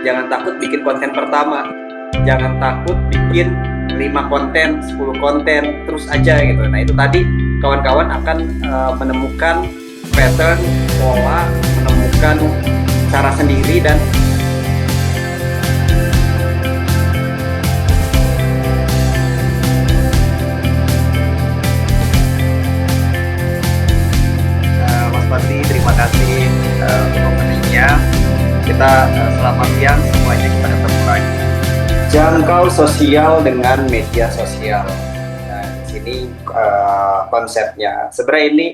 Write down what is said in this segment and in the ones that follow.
Jangan takut bikin konten pertama. Jangan takut bikin 5 konten, 10 konten, terus aja gitu. Nah itu tadi kawan-kawan akan menemukan pattern, pola, menemukan cara sendiri dan Mas Fadli, terima kasih untuk openingnya. Kita selamat siang semuanya, kita ketemu lagi. Jangkau sosial dengan media sosial. Nah, di sini konsepnya. Sebenarnya ini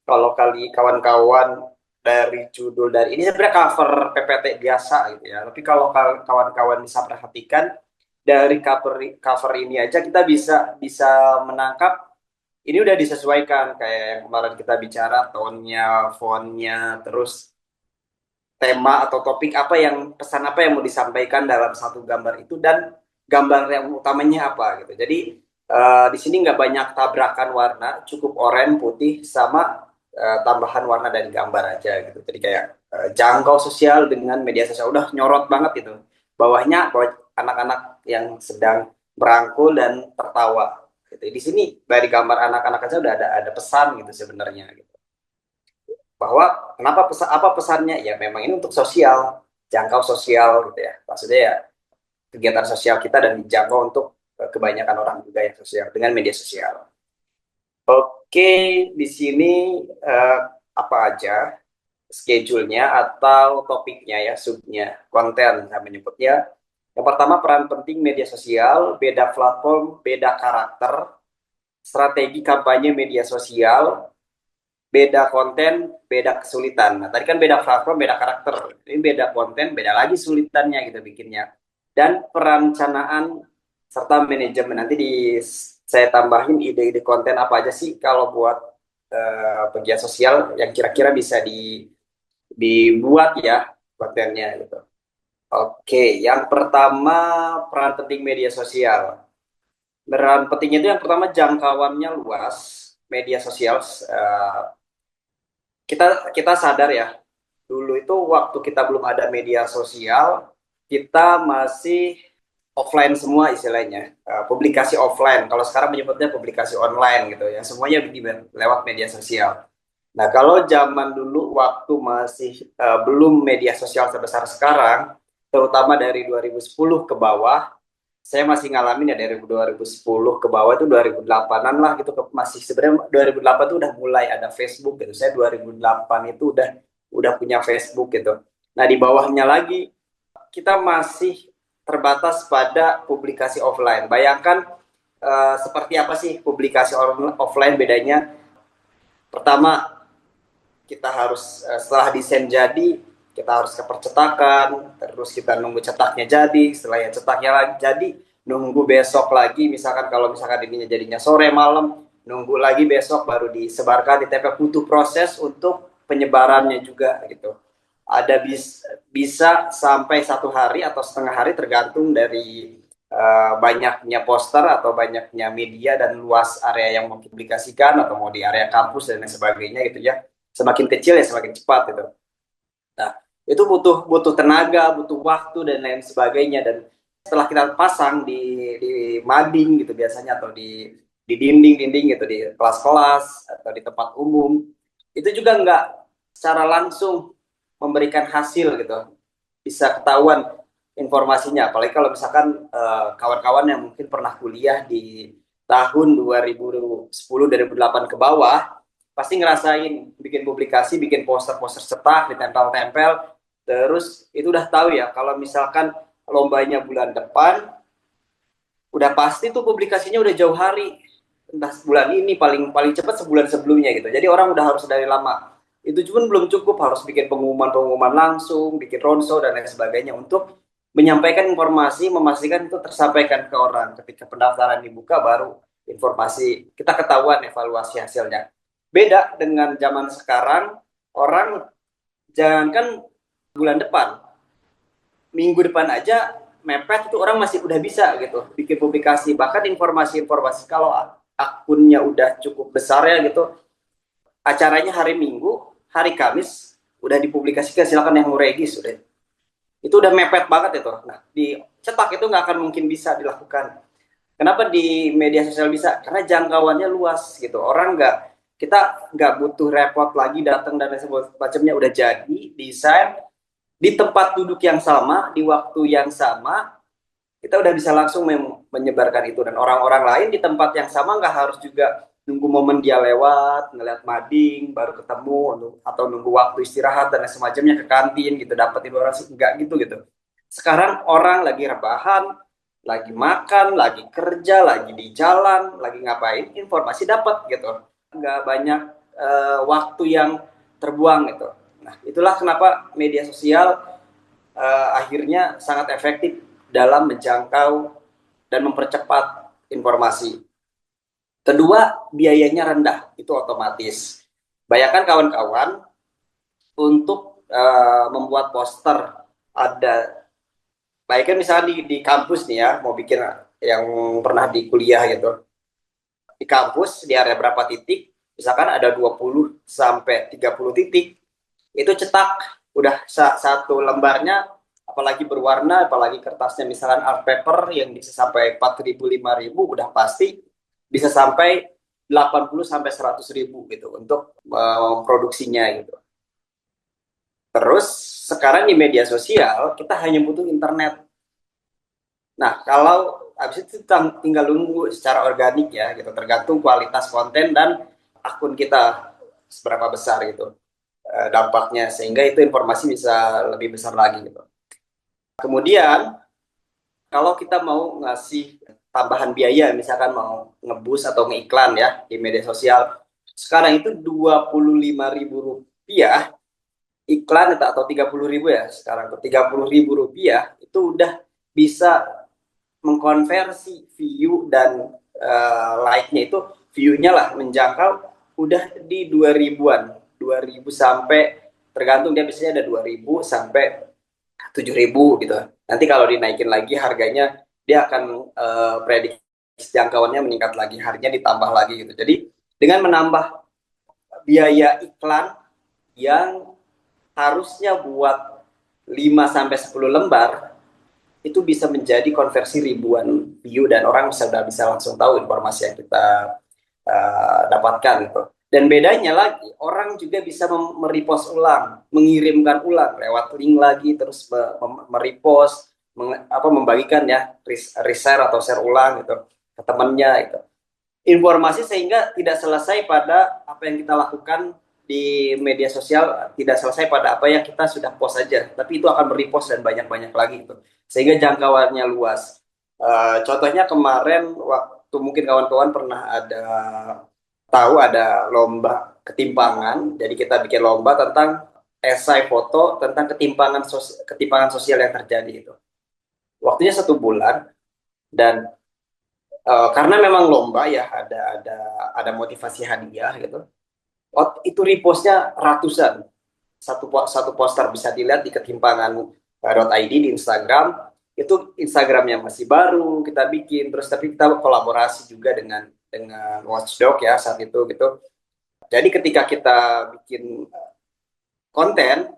kalau kawan-kawan dari judul dari ini sebenarnya cover PPT biasa gitu ya. Tapi kalau kawan-kawan bisa perhatikan dari cover ini aja kita bisa bisa menangkap ini udah disesuaikan kayak yang kemarin kita bicara tone-nya, font-nya, terus tema atau topik apa yang pesan apa yang mau disampaikan dalam satu gambar itu dan gambar yang utamanya apa gitu. Jadi di sini nggak banyak tabrakan warna, cukup oranye, putih sama tambahan warna dari gambar aja gitu. Jadi kayak jangkau sosial dengan media sosial udah nyorot banget gitu. Bawahnya anak-anak yang sedang merangkul dan tertawa. Gitu. Di sini dari gambar anak-anak aja udah ada pesan gitu sebenarnya. Gitu bahwa kenapa pesan apa pesannya ya memang ini untuk sosial jangkau sosial gitu ya maksudnya ya kegiatan sosial kita dan dijangkau untuk kebanyakan orang juga yang sosial dengan media sosial. Oke, di sini uh, apa aja schedule-nya atau topiknya ya subnya konten saya menyebutnya. Yang pertama peran penting media sosial, beda platform, beda karakter, strategi kampanye media sosial, beda konten, beda kesulitan. Nah, tadi kan beda platform, beda karakter. Ini beda konten, beda lagi sulitannya gitu bikinnya. Dan perencanaan serta manajemen. Nanti saya tambahin ide-ide konten apa aja sih kalau buat pegiat sosial yang kira-kira bisa dibuat ya kontennya gitu. Oke, yang pertama peran penting media sosial. Peran pentingnya itu yang pertama jangkauannya luas. Media sosial kita kita sadar ya dulu itu waktu kita belum ada media sosial kita masih offline semua istilahnya publikasi offline kalau sekarang menyebutnya publikasi online gitu ya semuanya lewat media sosial. Nah kalau zaman dulu waktu masih belum media sosial sebesar sekarang terutama dari 2010 ke bawah saya masih ngalamin ya dari 2010 ke bawah itu 2008-an lah gitu masih sebenarnya 2008 itu udah mulai ada Facebook gitu. Saya 2008 itu udah punya Facebook gitu. Nah, di bawahnya lagi kita masih terbatas pada publikasi offline. Bayangkan seperti apa sih publikasi offline bedanya? Pertama, kita harus setelah desain jadi kita harus ke percetakan terus kita nunggu cetaknya jadi setelah yang cetaknya lagi jadi nunggu besok lagi misalkan kalau misalkan ininya jadinya sore malam nunggu lagi besok baru disebarkan di TP butuh proses untuk penyebarannya juga gitu ada bisa sampai 1 hari atau setengah hari tergantung dari banyaknya poster atau banyaknya media dan luas area yang mau dipublikasikan atau mau di area kampus dan lain sebagainya gitu ya semakin kecil ya semakin cepat gitu. Nah, itu butuh butuh tenaga, butuh waktu dan lain sebagainya dan setelah kita pasang di mading gitu biasanya atau di dinding-dinding gitu di kelas-kelas atau di tempat umum itu juga nggak secara langsung memberikan hasil gitu bisa ketahuan informasinya apalagi kalau misalkan kawan-kawan yang mungkin pernah kuliah di tahun 2010 2008 ke bawah pasti ngerasain bikin publikasi, bikin poster-poster cetak, ditempel-tempel, terus itu udah tahu ya kalau misalkan lombanya bulan depan, udah pasti tuh publikasinya udah jauh hari, entah bulan ini paling paling cepat sebulan sebelumnya gitu. Jadi orang udah harus dari lama. Itu pun belum cukup harus bikin pengumuman-pengumuman langsung, bikin roadshow dan lain sebagainya untuk menyampaikan informasi, memastikan itu tersampaikan ke orang. Ketika pendaftaran dibuka baru informasi kita ketahuan evaluasi hasilnya. Beda dengan zaman sekarang, orang jangankan bulan depan, minggu depan aja mepet itu orang masih udah bisa gitu bikin publikasi. Bahkan informasi-informasi kalau akunnya udah cukup besar ya gitu, acaranya hari Minggu, hari Kamis udah dipublikasikan silakan yang mau regis udah. itu udah mepet banget itu. Nah, di cetak itu nggak akan mungkin bisa dilakukan. Kenapa di media sosial bisa? Karena jangkauannya luas gitu. Kita nggak butuh repot lagi datang dan lain sebagainya, udah jadi desain di tempat duduk yang sama, di waktu yang sama, kita udah bisa langsung menyebarkan itu, dan orang-orang lain di tempat yang sama nggak harus juga nunggu momen dia lewat ngeliat mading baru ketemu, atau nunggu waktu istirahat dan lain semacamnya ke kantin gitu dapat informasi, nggak gitu gitu. Sekarang orang lagi rebahan, lagi makan, lagi kerja, lagi di jalan, lagi ngapain, informasi dapat gitu, nggak banyak waktu yang terbuang gitu. Nah, itulah kenapa media sosial akhirnya sangat efektif dalam menjangkau dan mempercepat informasi. Kedua, biayanya rendah, itu otomatis. Bayangkan kawan-kawan untuk membuat poster, ada, bayangkan misalnya di kampus nih ya, mau bikin yang pernah di kuliah gitu. Di kampus, di area berapa titik, misalkan ada 20 sampai 30 titik, itu cetak, udah satu lembarnya, apalagi berwarna, apalagi kertasnya misalkan art paper yang bisa sampai 4.000 5.000, udah pasti bisa sampai 80 sampai 100.000 gitu untuk produksinya gitu. Terus sekarang di media sosial kita hanya butuh internet. Nah, kalau habis itu tinggal nunggu secara organik ya gitu, tergantung kualitas konten dan akun kita seberapa besar gitu dampaknya, sehingga itu informasi bisa lebih besar lagi gitu. Kemudian kalau kita mau ngasih tambahan biaya, misalkan mau ngebus atau ngiklan ya di media sosial, sekarang itu 25.000 rupiah iklan, atau 30.000 ya sekarang, 30.000 rupiah itu udah bisa mengkonversi view dan like-nya itu, view-nya lah menjangkau udah di 2000-an, 2000 sampai, tergantung dia biasanya ada 2000 sampai 7.000 gitu. Nanti kalau dinaikin lagi harganya, dia akan prediksi jangkauannya meningkat lagi, harganya ditambah lagi gitu. Jadi dengan menambah biaya iklan yang harusnya buat 5 sampai 10 lembar, itu bisa menjadi konversi ribuan view, dan orang sudah bisa langsung tahu informasi yang kita dapatkan gitu. Dan bedanya lagi, orang juga bisa merepost ulang, mengirimkan ulang lewat link lagi, terus merepost, membagikan ya, reshare atau share ulang gitu ke temannya itu. Informasi sehingga tidak selesai pada apa yang kita lakukan di media sosial, tidak selesai pada apa yang kita sudah post saja, tapi itu akan merepost dan banyak-banyak lagi itu, sehingga jangkauannya luas. Contohnya kemarin waktu mungkin kawan-kawan pernah tahu ada lomba ketimpangan, jadi kita bikin lomba tentang esai foto tentang ketimpangan sosial yang terjadi itu. Waktunya 1 bulan, dan karena memang lomba ya, ada motivasi hadiah gitu. Itu repostnya ratusan. Satu poster bisa dilihat di ketimpangan.id di Instagram. Itu Instagramnya masih baru kita bikin, terus tapi kita kolaborasi juga dengan Watchdog ya saat itu gitu. Jadi ketika kita bikin konten,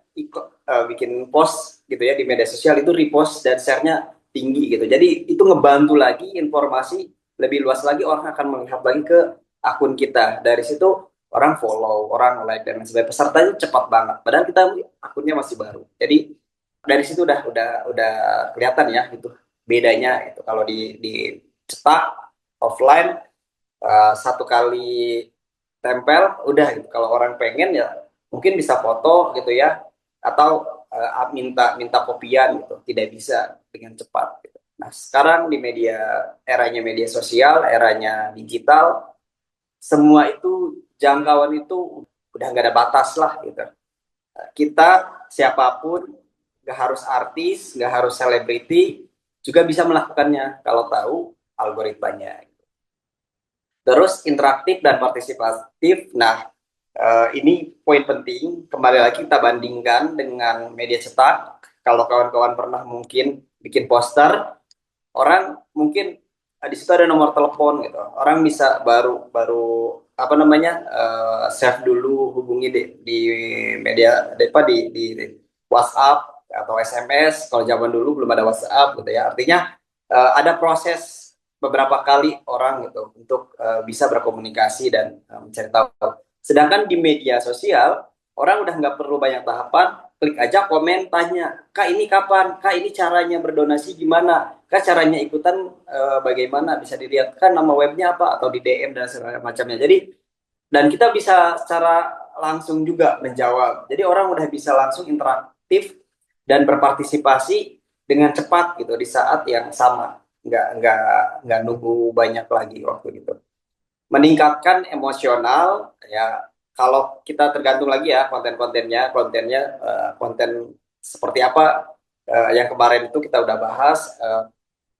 bikin post gitu ya di media sosial, itu repost dan share-nya tinggi gitu. Jadi itu ngebantu lagi informasi lebih luas lagi, orang akan melihat lagi ke akun kita. Dari situ orang follow, orang like dan sebagainya. Pesertanya cepat banget. Padahal kita akunnya masih baru. Jadi dari situ udah kelihatan ya itu bedanya itu. Kalau di cetak offline, satu kali tempel udah gitu. Kalau orang pengen ya mungkin bisa foto gitu ya, atau minta minta kopian gitu, tidak bisa dengan cepat gitu. Nah, sekarang di eranya media sosial, eranya digital, semua itu jangkauan itu udah nggak ada batas lah gitu. Kita siapapun, nggak harus artis, nggak harus selebriti, juga bisa melakukannya kalau tahu algoritmanya. Terus interaktif dan partisipatif. Nah, ini poin penting. Kembali lagi kita bandingkan dengan media cetak. Kalau kawan-kawan pernah mungkin bikin poster, orang mungkin di situ ada nomor telepon gitu. Orang bisa baru baru apa namanya save dulu, hubungi di media di WhatsApp, atau SMS. Kalau zaman dulu belum ada WhatsApp gitu ya. Artinya ada proses beberapa kali orang gitu untuk bisa berkomunikasi dan mencari tahu. Sedangkan di media sosial orang udah nggak perlu banyak tahapan, klik aja komen, tanya, Kak ini kapan? Kak ini caranya berdonasi gimana? Kak caranya ikutan bagaimana? Bisa dilihat kan nama webnya apa atau di DM dan segala macamnya. Jadi dan kita bisa secara langsung juga menjawab. Jadi orang udah bisa langsung interaktif dan berpartisipasi dengan cepat gitu di saat yang sama. Nggak nunggu banyak lagi waktu gitu. Meningkatkan emosional ya, kalau kita tergantung lagi ya konten seperti apa yang kemarin itu kita udah bahas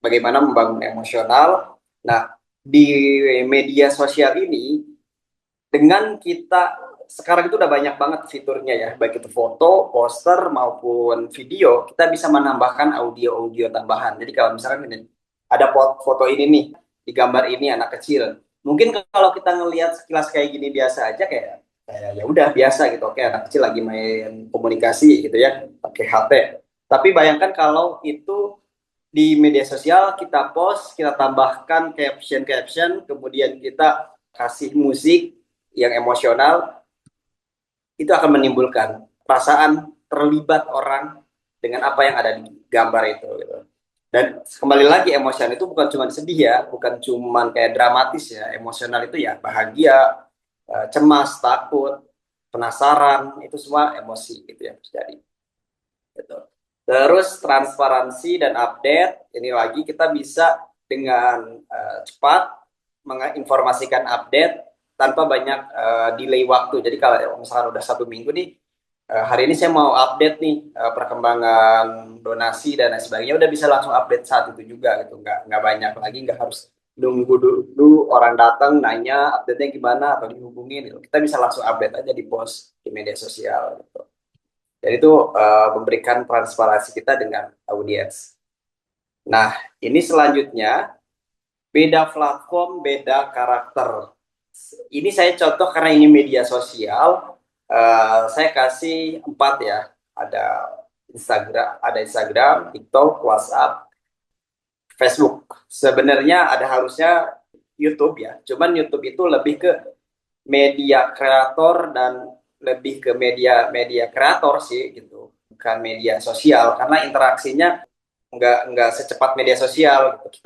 bagaimana membangun emosional. Nah, di media sosial ini dengan kita sekarang itu udah banyak banget fiturnya ya, baik itu foto, poster maupun video, kita bisa menambahkan audio-audio tambahan. Jadi kalau misalkan ini ada foto ini nih, di gambar ini anak kecil. Mungkin kalau kita ngelihat sekilas kayak gini biasa aja kayak ya udah biasa gitu. Oke, anak kecil lagi main komunikasi gitu ya, pakai HP. Tapi bayangkan kalau itu di media sosial kita post, kita tambahkan caption-caption, kemudian kita kasih musik yang emosional, itu akan menimbulkan perasaan terlibat orang dengan apa yang ada di gambar itu gitu. Dan kembali lagi emosional itu bukan cuma sedih ya, bukan cuma kayak dramatis ya. Emosional itu ya bahagia, cemas, takut, penasaran, itu semua emosi gitu ya terjadi. Gitu. Terus transparansi dan update, ini lagi kita bisa dengan cepat menginformasikan update tanpa banyak delay waktu. Jadi kalau misalnya udah 1 minggu nih, hari ini saya mau update nih perkembangan donasi dan lain sebagainya, udah bisa langsung update saat itu juga gitu. Nggak banyak lagi, nggak harus nunggu dulu orang datang nanya update-nya gimana atau dihubungin gitu. Kita bisa langsung update aja di post di media sosial gitu. Dan itu memberikan transparansi kita dengan audiens. Nah, ini selanjutnya beda platform, beda karakter. Ini saya contoh karena ini media sosial, saya kasih 4 ya. Ada Instagram, TikTok, WhatsApp, Facebook. Sebenarnya ada harusnya YouTube ya. Cuman YouTube itu lebih ke media kreator dan lebih ke media kreator sih gitu, bukan media sosial karena interaksinya nggak secepat media sosial gitu.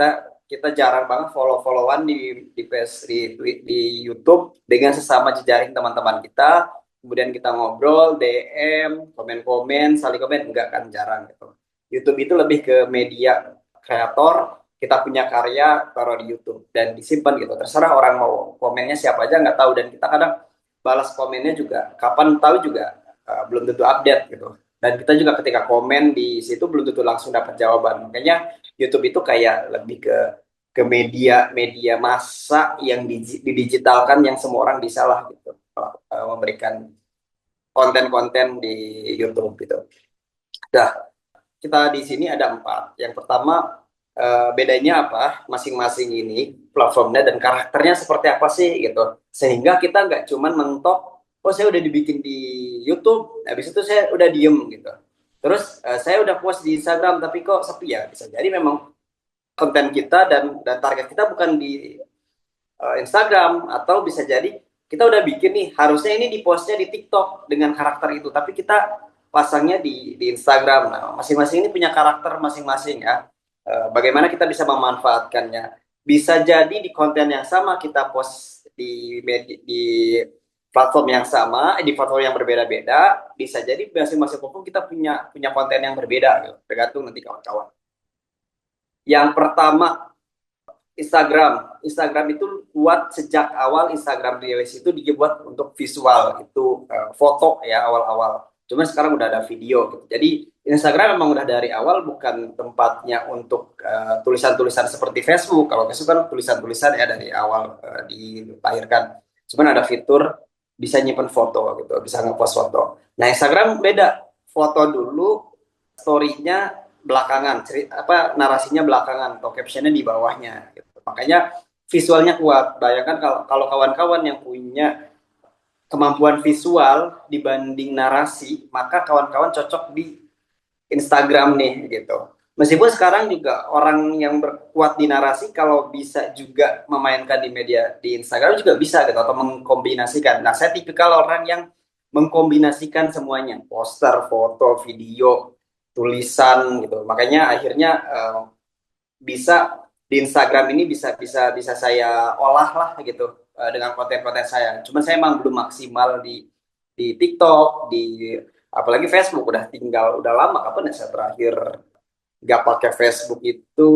Kita jarang banget follow-followan di YouTube dengan sesama jejaring teman-teman kita, kemudian kita ngobrol, DM, komen-komen, saling komen, enggak kan, jarang gitu. YouTube itu lebih ke media kreator, kita punya karya taruh di YouTube dan disimpan gitu, terserah orang mau komennya siapa aja nggak tahu, dan kita kadang balas komennya juga kapan tahu juga belum tentu update gitu, dan kita juga ketika komen di situ belum tentu langsung dapat jawaban. Makanya YouTube itu kayak lebih ke media massa yang didigitalkan yang semua orang bisa lah gitu, memberikan konten-konten di YouTube gitu. Nah, kita di sini ada 4. Yang pertama, bedanya apa masing-masing ini platformnya dan karakternya seperti apa sih gitu, sehingga kita nggak cuman mentok oh saya udah dibikin di YouTube habis itu saya udah diem gitu, terus saya udah post di Instagram tapi kok sepi ya. Bisa jadi memang konten kita dan target kita bukan di Instagram, atau bisa jadi kita udah bikin nih harusnya ini di postnya di TikTok dengan karakter itu tapi kita pasangnya di Instagram. Nah, masing-masing ini punya karakter masing-masing ya. Bagaimana kita bisa memanfaatkannya? Bisa jadi di konten yang sama kita post di platform yang sama, di platform yang berbeda-beda. Bisa jadi masing-masing platform kita punya konten yang berbeda, gitu. Tergantung nanti kawan-kawan. Yang pertama, Instagram itu kuat sejak awal. Instagram Reels itu dibuat untuk visual, itu foto ya awal-awal. Cuma sekarang udah ada video gitu. Jadi Instagram memang udah dari awal bukan tempatnya untuk tulisan-tulisan seperti Facebook. Kalau Facebook kan tulisan-tulisan ya dari awal dilahirkan. Cuman ada fitur bisa nyimpen foto gitu, bisa ngepost foto. Nah, Instagram beda. Foto dulu, story-nya belakangan, narasinya belakangan atau captionnya di bawahnya gitu. Makanya visualnya kuat. Bayangkan kalau kawan-kawan yang punya kemampuan visual dibanding narasi, maka kawan-kawan cocok di Instagram nih gitu. Meskipun sekarang juga orang yang berkuat di narasi kalau bisa juga memainkan di media di Instagram juga bisa gitu atau mengkombinasikan. Nah, saya tipikal orang yang mengkombinasikan semuanya, poster, foto, video, tulisan gitu. Makanya akhirnya bisa di Instagram ini bisa saya olah lah gitu dengan konten-konten saya. Cuman saya emang belum maksimal di TikTok, di apalagi Facebook udah lama kapan ya saya terakhir nggak pakai Facebook itu.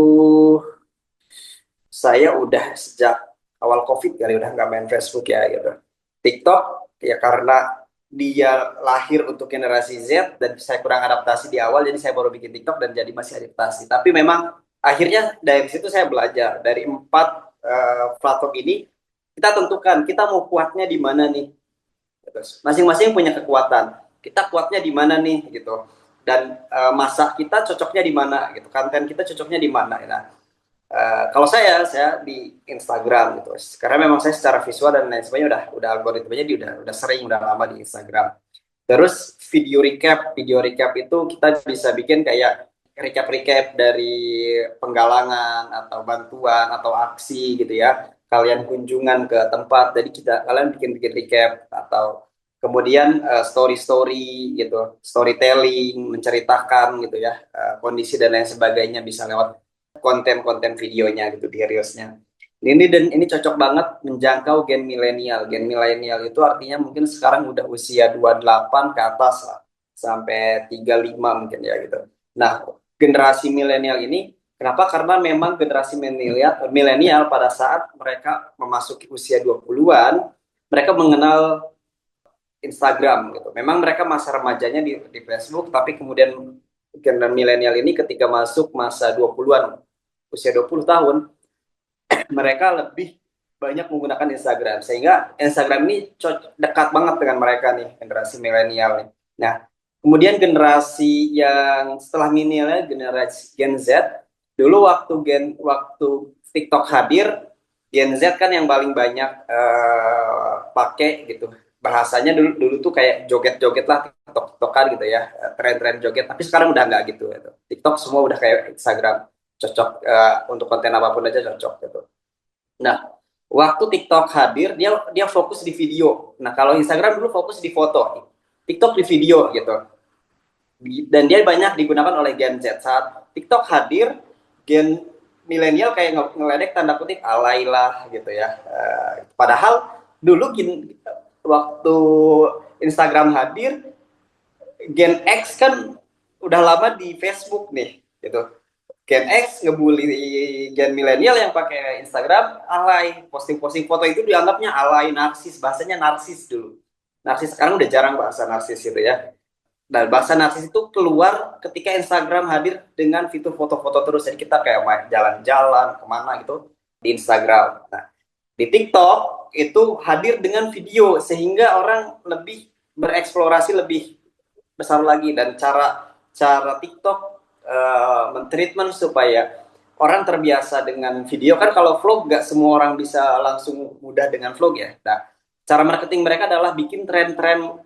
Saya udah sejak awal COVID kali udah nggak main Facebook ya gitu. TikTok ya karena dia lahir untuk generasi Z dan saya kurang adaptasi di awal jadi saya baru bikin TikTok dan jadi masih adaptasi. Tapi memang akhirnya dari situ saya belajar dari empat platform ini kita tentukan kita mau kuatnya di mana nih. Terus masing-masing punya kekuatan. Kita kuatnya di mana nih gitu. Dan masa kita cocoknya di mana gitu. Konten kita cocoknya di mana. Nah, kalau saya di Instagram gitu, karena memang saya secara visual dan lain sebagainya udah algoritmanya udah sering udah lama di Instagram. Terus video recap itu kita bisa bikin kayak recap dari penggalangan atau bantuan atau aksi gitu ya. Kalian kunjungan ke tempat, jadi kalian bikin recap atau kemudian story gitu, storytelling, menceritakan gitu ya kondisi dan lain sebagainya bisa lewat konten-konten videonya gitu di Reelsnya. Ini cocok banget menjangkau gen milenial. Gen milenial itu artinya mungkin sekarang udah usia 28 ke atas lah, sampai 35 mungkin ya gitu. Nah, generasi milenial ini kenapa? Karena memang generasi milenial pada saat mereka memasuki usia 20-an, mereka mengenal Instagram gitu. Memang mereka masa remajanya di Facebook, tapi kemudian generasi milenial ini ketika masuk masa 20-an, usia 20 tahun, mereka lebih banyak menggunakan Instagram. Sehingga Instagram ini dekat banget dengan mereka nih, generasi milenial nih. Nah, kemudian generasi yang setelah milenial, generasi Gen Z, dulu waktu TikTok hadir, Gen Z kan yang paling banyak pakai gitu. Bahasanya dulu tuh kayak joget-joget lah, TikTok-TikTokan gitu ya, tren-tren joget. Tapi sekarang udah nggak gitu. Gitu. TikTok semua udah kayak Instagram, cocok untuk konten apapun aja cocok gitu. Nah, waktu TikTok hadir, dia dia fokus di video. Nah, kalau Instagram dulu fokus di foto, TikTok di video gitu. Dan dia banyak digunakan oleh Gen Z. Saat TikTok hadir, Gen milenial kayak ngeledek tanda kutip alailah gitu ya. Padahal dulu waktu Instagram hadir, Gen X kan udah lama di Facebook nih gitu. Gen X ngebully Gen milenial yang pakai Instagram alay, posting-posting foto itu dianggapnya alay, narsis, bahasanya narsis dulu. Narsis sekarang udah jarang bahasa narsis gitu ya. Dan bahasa narsis itu keluar ketika Instagram hadir dengan fitur foto-foto terus. Jadi kita kayak main jalan-jalan kemana gitu di Instagram. Nah, di TikTok itu hadir dengan video sehingga orang lebih bereksplorasi lebih besar lagi dan cara cara TikTok mentreatment supaya orang terbiasa dengan video kan kalau vlog nggak semua orang bisa langsung mudah dengan vlog ya. Nah, cara marketing mereka adalah bikin tren-tren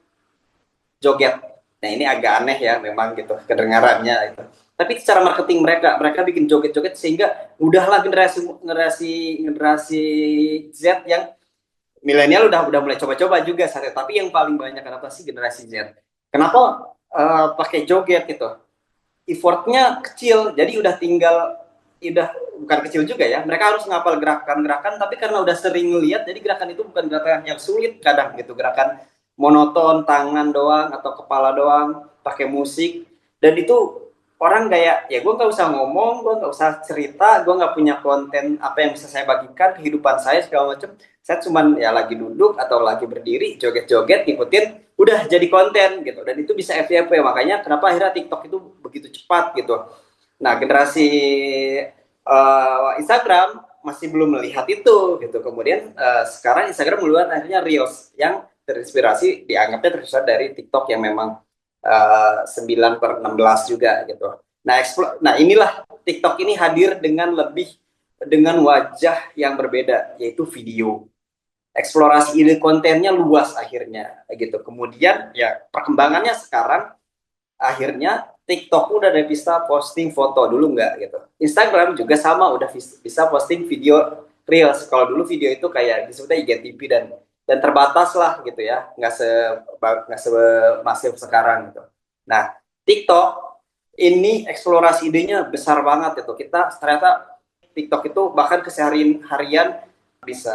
joget. Nah ini agak aneh ya memang gitu kedengarannya itu. Tapi cara marketing mereka bikin joget-joget sehingga udahlah generasi Z yang milenial udah mulai coba-coba juga saatnya. Tapi yang paling banyak kenapa sih generasi Z? Kenapa pakai joget itu? Effortnya kecil, jadi udah bukan kecil juga ya. Mereka harus ngapal gerakan-gerakan, tapi karena udah sering lihat, jadi gerakan itu bukan gerakan yang sulit kadang gitu. Gerakan monoton, tangan doang atau kepala doang, pakai musik, dan itu orang kayak ya gue nggak usah ngomong, gue nggak usah cerita, gue nggak punya konten apa yang bisa saya bagikan kehidupan saya segala macam. Saya cuman ya lagi duduk atau lagi berdiri joget-joget ngikutin udah jadi konten gitu dan itu bisa FYP makanya kenapa akhirnya TikTok itu begitu cepat gitu. Nah generasi Instagram masih belum melihat itu gitu kemudian sekarang Instagram meluat akhirnya Reels yang terinspirasi dianggapnya terinspirasi dari TikTok yang memang 9/16 juga gitu. Nah inilah TikTok ini hadir dengan wajah yang berbeda yaitu video eksplorasi ide kontennya luas akhirnya gitu. Kemudian ya perkembangannya sekarang akhirnya TikTok udah ada bisa posting foto, dulu nggak gitu. Instagram juga sama, udah bisa posting video reels. Kalau dulu video itu kayak disebutnya IGTV dan terbatas lah gitu ya, nggak semasif sekarang gitu. Nah, TikTok ini eksplorasi idenya besar banget itu. Kita ternyata TikTok itu bahkan keseharian harian bisa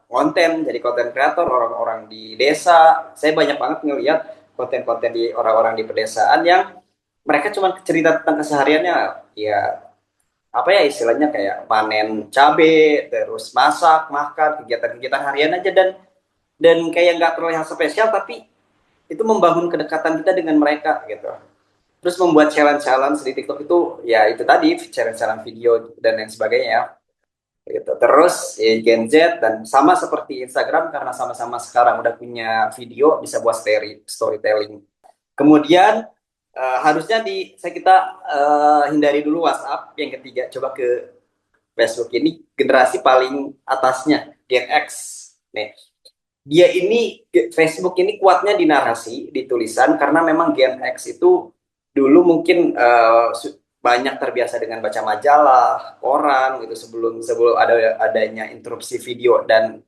konten, jadi konten kreator orang-orang di desa. Saya banyak banget ngeliat konten-konten di orang-orang di pedesaan yang mereka cuma cerita tentang kesehariannya, ya apa ya istilahnya kayak panen cabe, terus masak, makan, kegiatan-kegiatan harian aja, dan kayak nggak terlihat spesial, tapi itu membangun kedekatan kita dengan mereka gitu. Terus membuat challenge-challenge di TikTok itu, ya itu tadi challenge-challenge video dan lain sebagainya ya. Gitu. Terus ya, Gen Z dan sama seperti Instagram, karena sama-sama sekarang udah punya video, bisa buat storytelling. Kemudian harusnya kita hindari dulu WhatsApp. Yang ketiga, coba ke Facebook. Ini generasi paling atasnya, Gen X. Nih, dia ini Facebook ini kuatnya di narasi, di tulisan, karena memang Gen X itu dulu mungkin banyak terbiasa dengan baca majalah, koran gitu, sebelum sebelum adanya interupsi video dan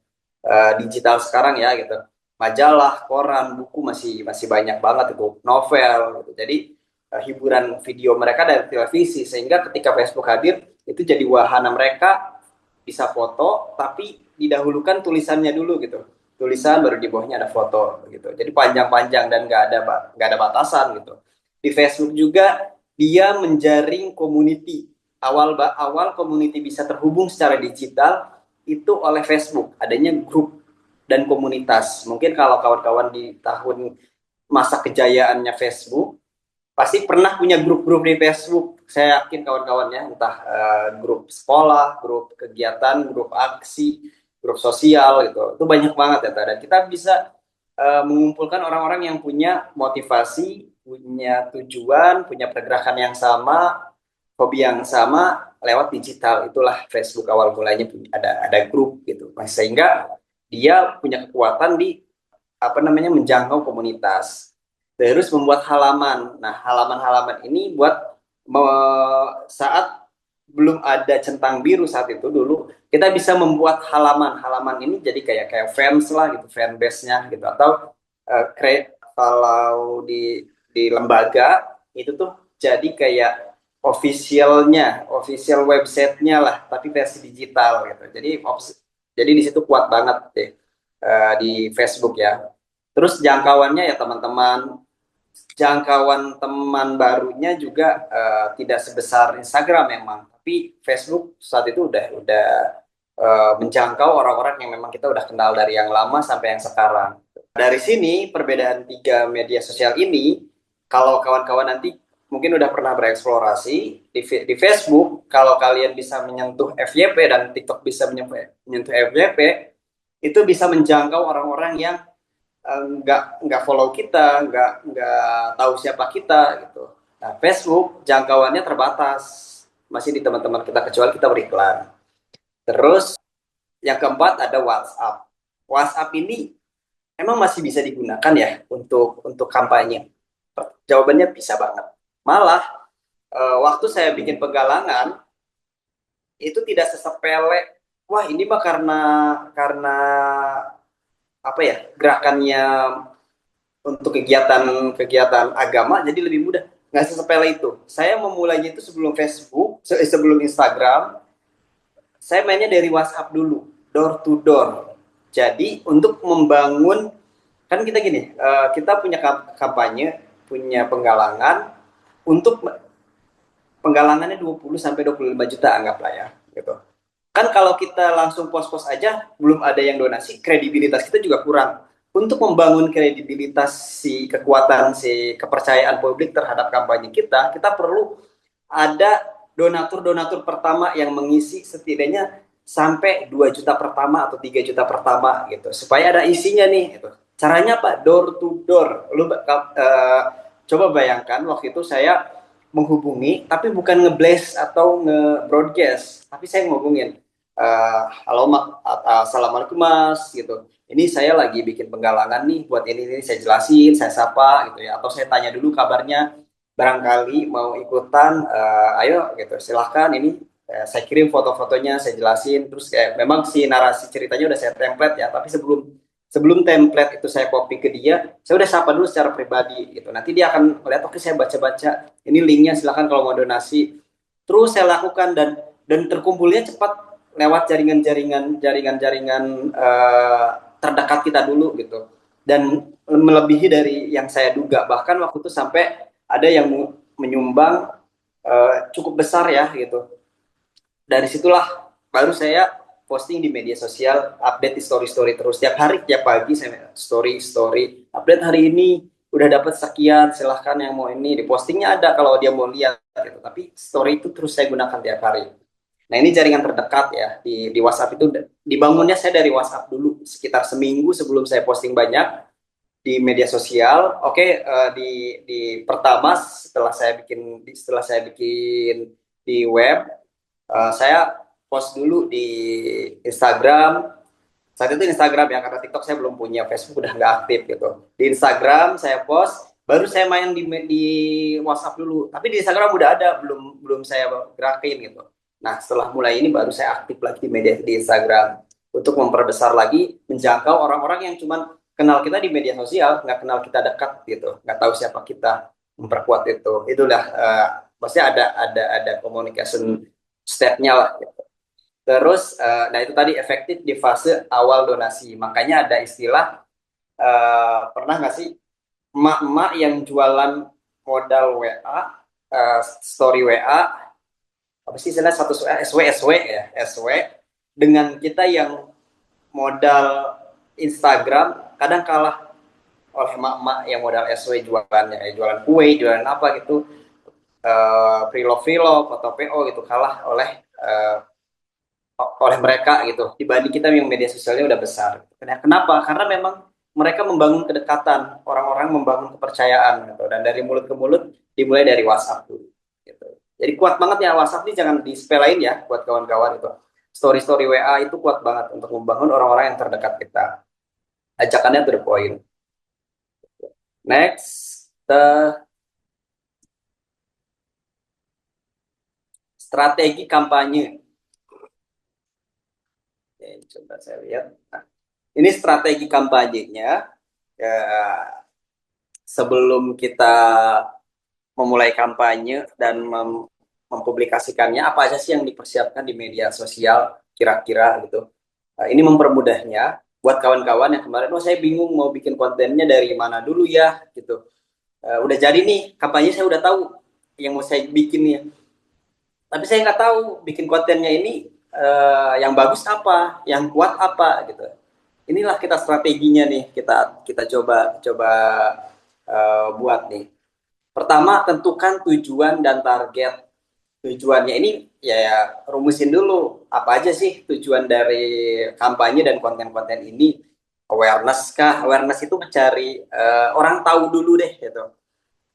digital sekarang ya gitu. Majalah, koran, buku masih masih banyak banget itu, novel gitu. Jadi hiburan video mereka dari televisi, sehingga ketika Facebook hadir itu jadi wahana mereka bisa foto, tapi didahulukan tulisannya dulu gitu. Tulisan baru di bawahnya ada foto gitu. Jadi panjang-panjang dan nggak ada batasan gitu. Di Facebook juga dia menjaring community. Awal community bisa terhubung secara digital itu oleh Facebook. Adanya grup dan komunitas. Mungkin kalau kawan-kawan di tahun masa kejayaannya Facebook pasti pernah punya grup-grup di Facebook. Saya yakin kawan-kawannya, entah grup sekolah, grup kegiatan, grup aksi, grup sosial gitu. Itu banyak banget ya. Dan kita bisa mengumpulkan orang-orang yang punya motivasi, punya tujuan, punya pergerakan yang sama, hobi yang sama lewat digital. Itulah Facebook awal mulanya ada grup gitu. Sehingga dia punya kekuatan di apa namanya menjangkau komunitas. Terus membuat halaman. Nah, halaman-halaman ini buat saat belum ada centang biru saat itu dulu, kita bisa membuat halaman ini jadi kayak fans lah gitu, fanbase-nya gitu, atau kalau di lembaga itu tuh jadi kayak official websitenya lah, tapi versi digital gitu. Jadi di situ kuat banget deh di Facebook ya. Terus jangkauannya ya teman-teman, jangkauan teman barunya juga tidak sebesar Instagram memang, tapi Facebook saat itu udah menjangkau orang-orang yang memang kita udah kenal dari yang lama sampai yang sekarang. Dari sini perbedaan tiga media sosial ini, kalau kawan-kawan nanti mungkin udah pernah bereksplorasi di Facebook, kalau kalian bisa menyentuh FYP dan TikTok bisa menyentuh FYP, itu bisa menjangkau orang-orang yang nggak follow kita, nggak tahu siapa kita gitu. Nah, Facebook jangkauannya terbatas, masih di teman-teman kita kecuali kita beriklan. Terus yang keempat ada WhatsApp. WhatsApp ini emang masih bisa digunakan ya untuk kampanye? Jawabannya bisa banget. Malah waktu saya bikin penggalangan itu tidak sesepele, wah ini mah karena apa ya, gerakannya untuk kegiatan agama jadi lebih mudah. Nggak sesepele itu. Saya memulainya itu sebelum Facebook, sebelum Instagram, saya mainnya dari WhatsApp dulu, door to door. Jadi untuk membangun, kan kita gini, kita punya kampanye, punya penggalangan, untuk penggalangannya 20 sampai 25 juta anggaplah ya, gitu. Kan kalau kita langsung pos-pos aja belum ada yang donasi, kredibilitas kita juga kurang. Untuk membangun kredibilitas, kekuatan kepercayaan publik terhadap kampanye kita perlu ada donatur pertama yang mengisi setidaknya sampai 2 juta pertama atau 3 juta pertama gitu, supaya ada isinya nih gitu. Caranya apa? Door to door. Lu coba bayangkan waktu itu saya menghubungi, tapi bukan nge-blast atau nge-broadcast, tapi saya ngomongin, halo assalamualaikum mas gitu, ini saya lagi bikin penggalangan nih buat ini saya jelasin, saya sapa gitu ya, atau saya tanya dulu kabarnya, barangkali mau ikutan, ayo gitu, silahkan ini. Saya kirim foto-fotonya, saya jelasin, terus kayak memang si narasi ceritanya udah saya template ya, tapi sebelum sebelum template itu saya copy ke dia, saya udah sapa dulu secara pribadi gitu. Nanti dia akan melihat, oke saya baca-baca, ini linknya silahkan kalau mau donasi. Terus saya lakukan dan terkumpulnya cepat lewat jaringan-jaringan terdekat kita dulu gitu. Dan melebihi dari yang saya duga. Bahkan waktu itu sampai ada yang menyumbang cukup besar ya gitu. Dari situlah baru saya posting di media sosial, update di story-story terus tiap hari, tiap pagi saya story update hari ini udah dapat sekian, silahkan yang mau ini, di postingnya ada kalau dia mau lihat gitu. Tapi story itu terus saya gunakan tiap hari. Nah ini jaringan terdekat ya di WhatsApp itu dibangunnya saya dari WhatsApp dulu sekitar seminggu sebelum saya posting banyak di media sosial. Oke, di pertama setelah saya bikin di web, saya post dulu di Instagram. Saat itu Instagram ya, karena TikTok saya belum punya, Facebook udah nggak aktif gitu. Di Instagram saya post, baru saya main di WhatsApp dulu. Tapi di Instagram udah ada, belum belum saya gerakin gitu. Nah setelah mulai ini baru saya aktif lagi di Instagram untuk memperbesar lagi, menjangkau orang-orang yang cuman kenal kita di media sosial, nggak kenal kita dekat gitu, nggak tahu siapa kita, memperkuat itu. Itulah maksudnya ada communication step-nya lah. Gitu. Terus, nah itu tadi efektif di fase awal donasi. Makanya ada istilah, pernah nggak sih emak-emak yang jualan modal WA, story WA, apa sih istilah satu SW ya, SW, dengan kita yang modal Instagram kadang kalah oleh emak-emak yang modal SW jualannya, jualan kue, jualan apa gitu, pre-love atau PO gitu, kalah oleh mereka gitu dibanding kita yang media sosialnya udah besar. Kenapa? Karena memang mereka membangun kedekatan, orang-orang membangun kepercayaan gitu. Dan dari mulut ke mulut dimulai dari WhatsApp dulu gitu. Jadi kuat banget ya WhatsApp ini, jangan disepelein ya buat kawan-kawan itu. Story-story WA itu kuat banget untuk membangun orang-orang yang terdekat kita. Ajakannya to the point. Next, strategi kampanye. Oke, coba saya lihat. Nah, ini strategi kampanyenya. Ya, sebelum kita memulai kampanye dan mempublikasikannya, apa aja sih yang dipersiapkan di media sosial kira-kira gitu. Ini mempermudahnya buat kawan-kawan yang kemarin, oh saya bingung mau bikin kontennya dari mana dulu ya gitu. Udah jadi nih kampanye, saya udah tahu yang mau saya bikin nih. Tapi saya nggak tahu bikin kontennya ini yang bagus apa, yang kuat apa gitu. Inilah kita strateginya nih, kita coba buat nih. Pertama, tentukan tujuan dan target. Tujuannya ini ya rumusin dulu apa aja sih tujuan dari kampanye dan konten-konten ini. Awareness kah? Awareness itu mencari orang tahu dulu deh gitu.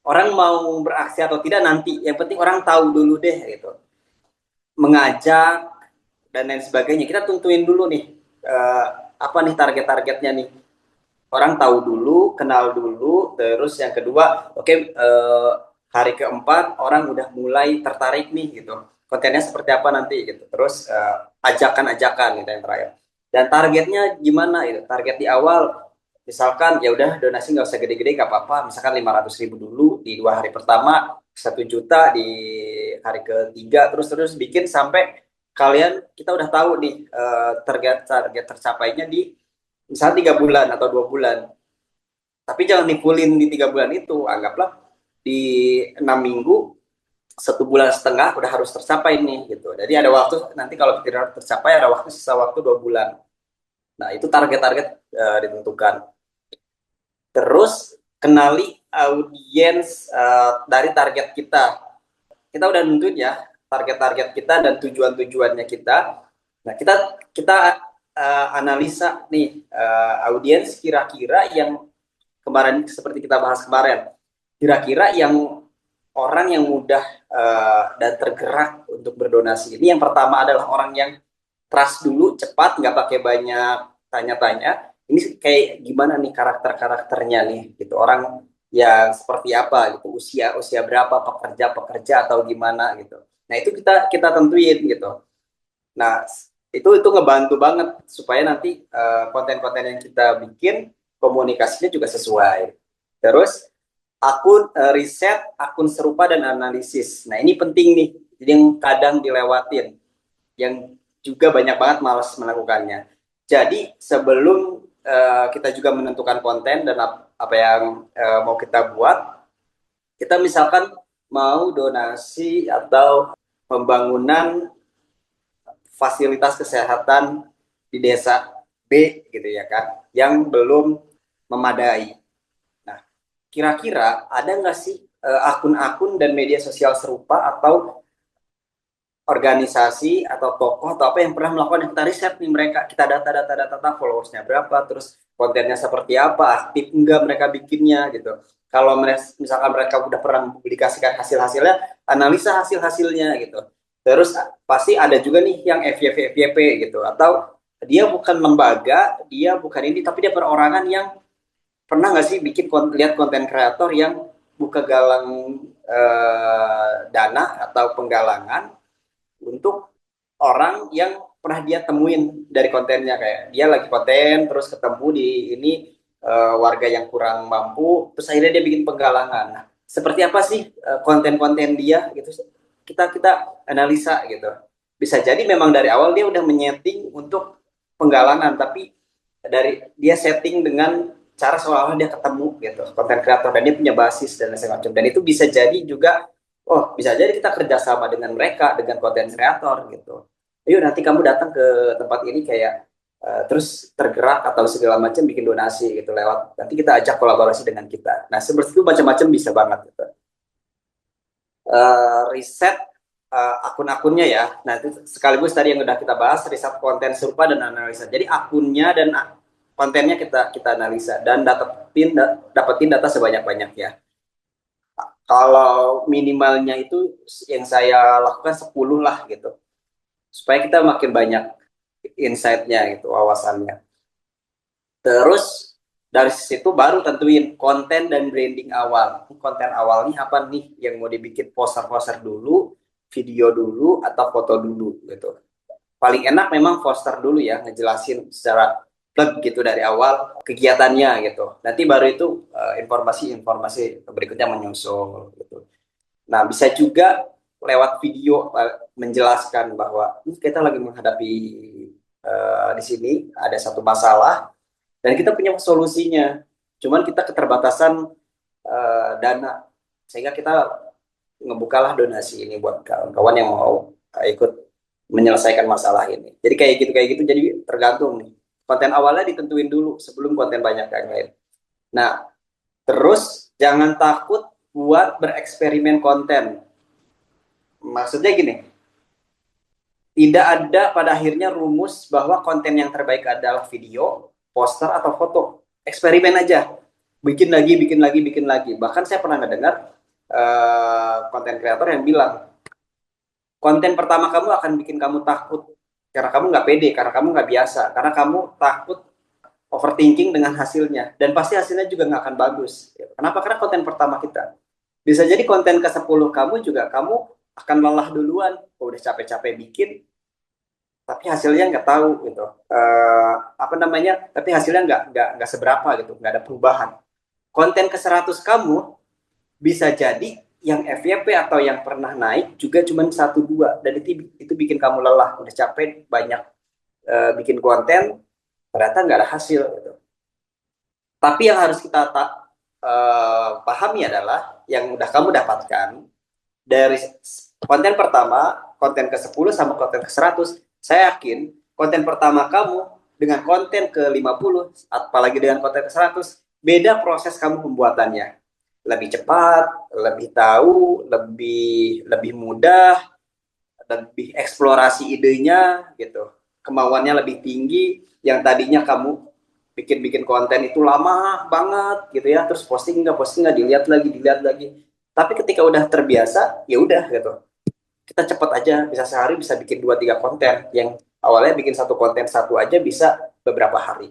Orang mau beraksi atau tidak nanti, yang penting orang tahu dulu deh gitu. Mengajak dan lain sebagainya. Kita tentuin dulu nih apa nih target-targetnya nih. Orang tahu dulu, kenal dulu, terus yang kedua, oke, hari keempat orang udah mulai tertarik nih gitu, kontennya seperti apa nanti gitu, terus ajakan-ajakan gitu yang terakhir, dan targetnya gimana gitu, target di awal, misalkan ya udah donasi nggak usah gede-gede nggak apa-apa, misalkan 500.000 dulu di 2 hari pertama, 1 juta di hari ketiga, terus bikin sampai kalian kita udah tahu nih target target tercapainya di misalnya 3 bulan atau 2 bulan. Tapi jangan dipulin di 3 bulan itu. Anggaplah di 6 minggu, 1 bulan setengah udah harus tercapai nih gitu. Jadi ada waktu nanti kalau tidak tercapai ada waktu sisa waktu 2 bulan. Nah itu target-target ditentukan. Terus kenali audiens dari target kita. Kita udah nentuin ya target-target kita dan tujuan-tujuannya kita. Nah kita kita analisa nih audiens kira-kira yang kemarin seperti kita bahas kemarin, kira-kira yang orang yang mudah dan tergerak untuk berdonasi ini, yang pertama adalah orang yang trust dulu, cepat, nggak pakai banyak tanya-tanya. Ini kayak gimana nih karakternya nih gitu, orang yang seperti apa gitu, usia usia berapa, pekerja atau gimana gitu. Nah itu kita tentuin gitu. Nah itu ngebantu banget supaya nanti konten-konten yang kita bikin komunikasinya juga sesuai. Terus akun riset, akun serupa dan analisis. Nah ini penting nih, jadi yang kadang dilewatin, yang juga banyak banget malas melakukannya. Jadi sebelum kita juga menentukan konten dan apa yang mau kita buat, kita misalkan mau donasi atau pembangunan fasilitas kesehatan di desa B gitu ya kan, yang belum memadai. Nah, kira-kira ada nggak sih akun-akun dan media sosial serupa atau organisasi atau tokoh atau apa yang pernah melakukan yang kita riset nih, mereka kita data followersnya berapa, terus kontennya seperti apa, aktif enggak mereka bikinnya gitu. Kalau misalkan mereka udah pernah mempublikasikan hasil-hasilnya, analisa hasil-hasilnya gitu. Terus pasti ada juga nih yang FYP gitu, atau dia bukan lembaga, dia bukan ini, tapi dia perorangan yang pernah nggak sih bikin lihat konten kreator yang buka galang dana atau penggalangan untuk orang yang pernah dia temuin dari kontennya, kayak dia lagi konten terus ketemu di ini warga yang kurang mampu, terus akhirnya dia bikin penggalangan. Nah, seperti apa sih konten-konten dia gitu, kita kita analisa gitu. Bisa jadi memang dari awal dia udah menyeting untuk penggalangan, tapi dari dia setting dengan cara seolah-olah dia ketemu gitu konten kreator dan dia punya basis dan segala macam, dan itu bisa jadi juga, oh bisa jadi kita kerjasama dengan mereka, dengan konten kreator gitu. Yuk nanti kamu datang ke tempat ini kayak terus tergerak atau segala macam bikin donasi gitu lewat, nanti kita ajak kolaborasi dengan kita. Nah seperti itu macam-macam bisa banget gitu. Riset akun-akunnya ya. Nah itu sekaligus tadi yang udah kita bahas, riset konten serupa dan analisa. Jadi akunnya dan kontennya kita analisa dan dapetin data sebanyak-banyak ya. Kalau minimalnya itu yang saya lakukan 10 lah gitu. Supaya kita makin banyak insight-nya gitu, wawasannya. Terus dari situ baru tentuin konten dan branding awal. Konten awalnya apa nih yang mau dibikin, poster-poster dulu, video dulu, atau foto dulu gitu. Paling enak memang poster dulu ya, ngejelasin secara plug gitu dari awal kegiatannya gitu. Nanti baru itu informasi-informasi berikutnya menyusul gitu. Nah, bisa juga lewat video menjelaskan bahwa kita lagi menghadapi di sini ada satu masalah dan kita punya solusinya. Cuman kita keterbatasan dana, sehingga kita ngebukalah donasi ini buat kawan-kawan yang mau ikut menyelesaikan masalah ini. Jadi kayak gitu jadi tergantung nih. Konten awalnya ditentuin dulu sebelum konten banyak yang lain. Nah, terus jangan takut buat bereksperimen konten. Maksudnya gini, tidak ada pada akhirnya rumus bahwa konten yang terbaik adalah video, poster, atau foto. Eksperimen aja. Bikin lagi, bikin lagi, bikin lagi. Bahkan saya pernah mendengar konten kreator yang bilang, konten pertama kamu akan bikin kamu takut. Karena kamu nggak pede, karena kamu nggak biasa. Karena kamu takut overthinking dengan hasilnya. Dan pasti hasilnya juga nggak akan bagus. Kenapa? Karena konten pertama kita. Bisa jadi konten ke-10 kamu juga, kamu akan lelah duluan. Udah capek-capek bikin, tapi hasilnya nggak tahu gitu, apa namanya, tapi hasilnya nggak seberapa gitu, nggak ada perubahan. Konten ke-100 kamu bisa jadi yang FYP atau yang pernah naik juga cuma 1-2, dan itu bikin kamu lelah, udah capek banyak bikin konten, ternyata nggak ada hasil gitu. Tapi yang harus kita pahami adalah yang udah kamu dapatkan dari konten pertama, konten ke-10 sama konten ke-100, saya yakin konten pertama kamu dengan konten ke-50, apalagi dengan konten ke-100, beda proses kamu pembuatannya. Lebih cepat, lebih tahu, lebih lebih mudah, lebih eksplorasi idenya gitu. Kemauannya lebih tinggi, yang tadinya kamu bikin-bikin konten itu lama banget gitu ya, terus posting nggak dilihat lagi. Tapi ketika udah terbiasa, ya udah gitu, kita cepat aja, bisa sehari bisa bikin 2-3 konten, yang awalnya bikin satu konten satu aja bisa beberapa hari.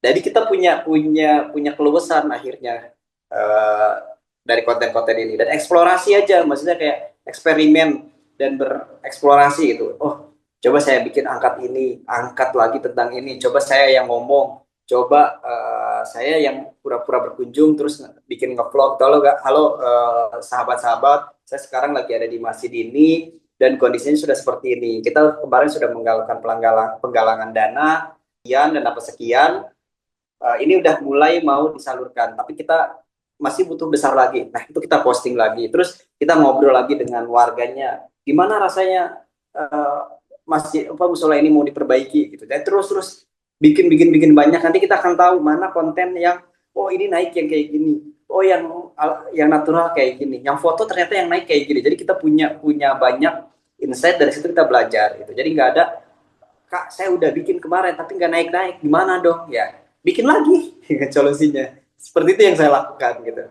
Jadi kita punya keluasan akhirnya, eh, dari konten-konten ini, dan eksplorasi aja, maksudnya kayak eksperimen dan bereksplorasi gitu. Oh, coba saya bikin angkat ini, angkat lagi tentang ini, coba saya yang ngomong, coba saya yang pura-pura berkunjung terus bikin ngevlog. Halo sahabat-sahabat, saya sekarang lagi ada di masjid ini dan kondisinya sudah seperti ini. Kita kemarin sudah menggalakkan penggalangan dana sekian dan apa sekian. Ini udah mulai mau disalurkan, tapi kita masih butuh besar lagi. Nah, itu kita posting lagi. Terus kita ngobrol lagi dengan warganya. Gimana rasanya masjid apa musola ini mau diperbaiki gitu. Dan terus bikin banyak. Nanti kita akan tahu mana konten yang oh ini naik yang kayak gini. Oh yang natural kayak gini. Yang foto ternyata yang naik kayak gini. Jadi kita punya banyak insight, dari situ kita belajar gitu. Jadi nggak ada, Kak, saya udah bikin kemarin tapi nggak naik-naik, gimana dong? Ya, bikin lagi solusinya. Seperti itu yang saya lakukan gitu.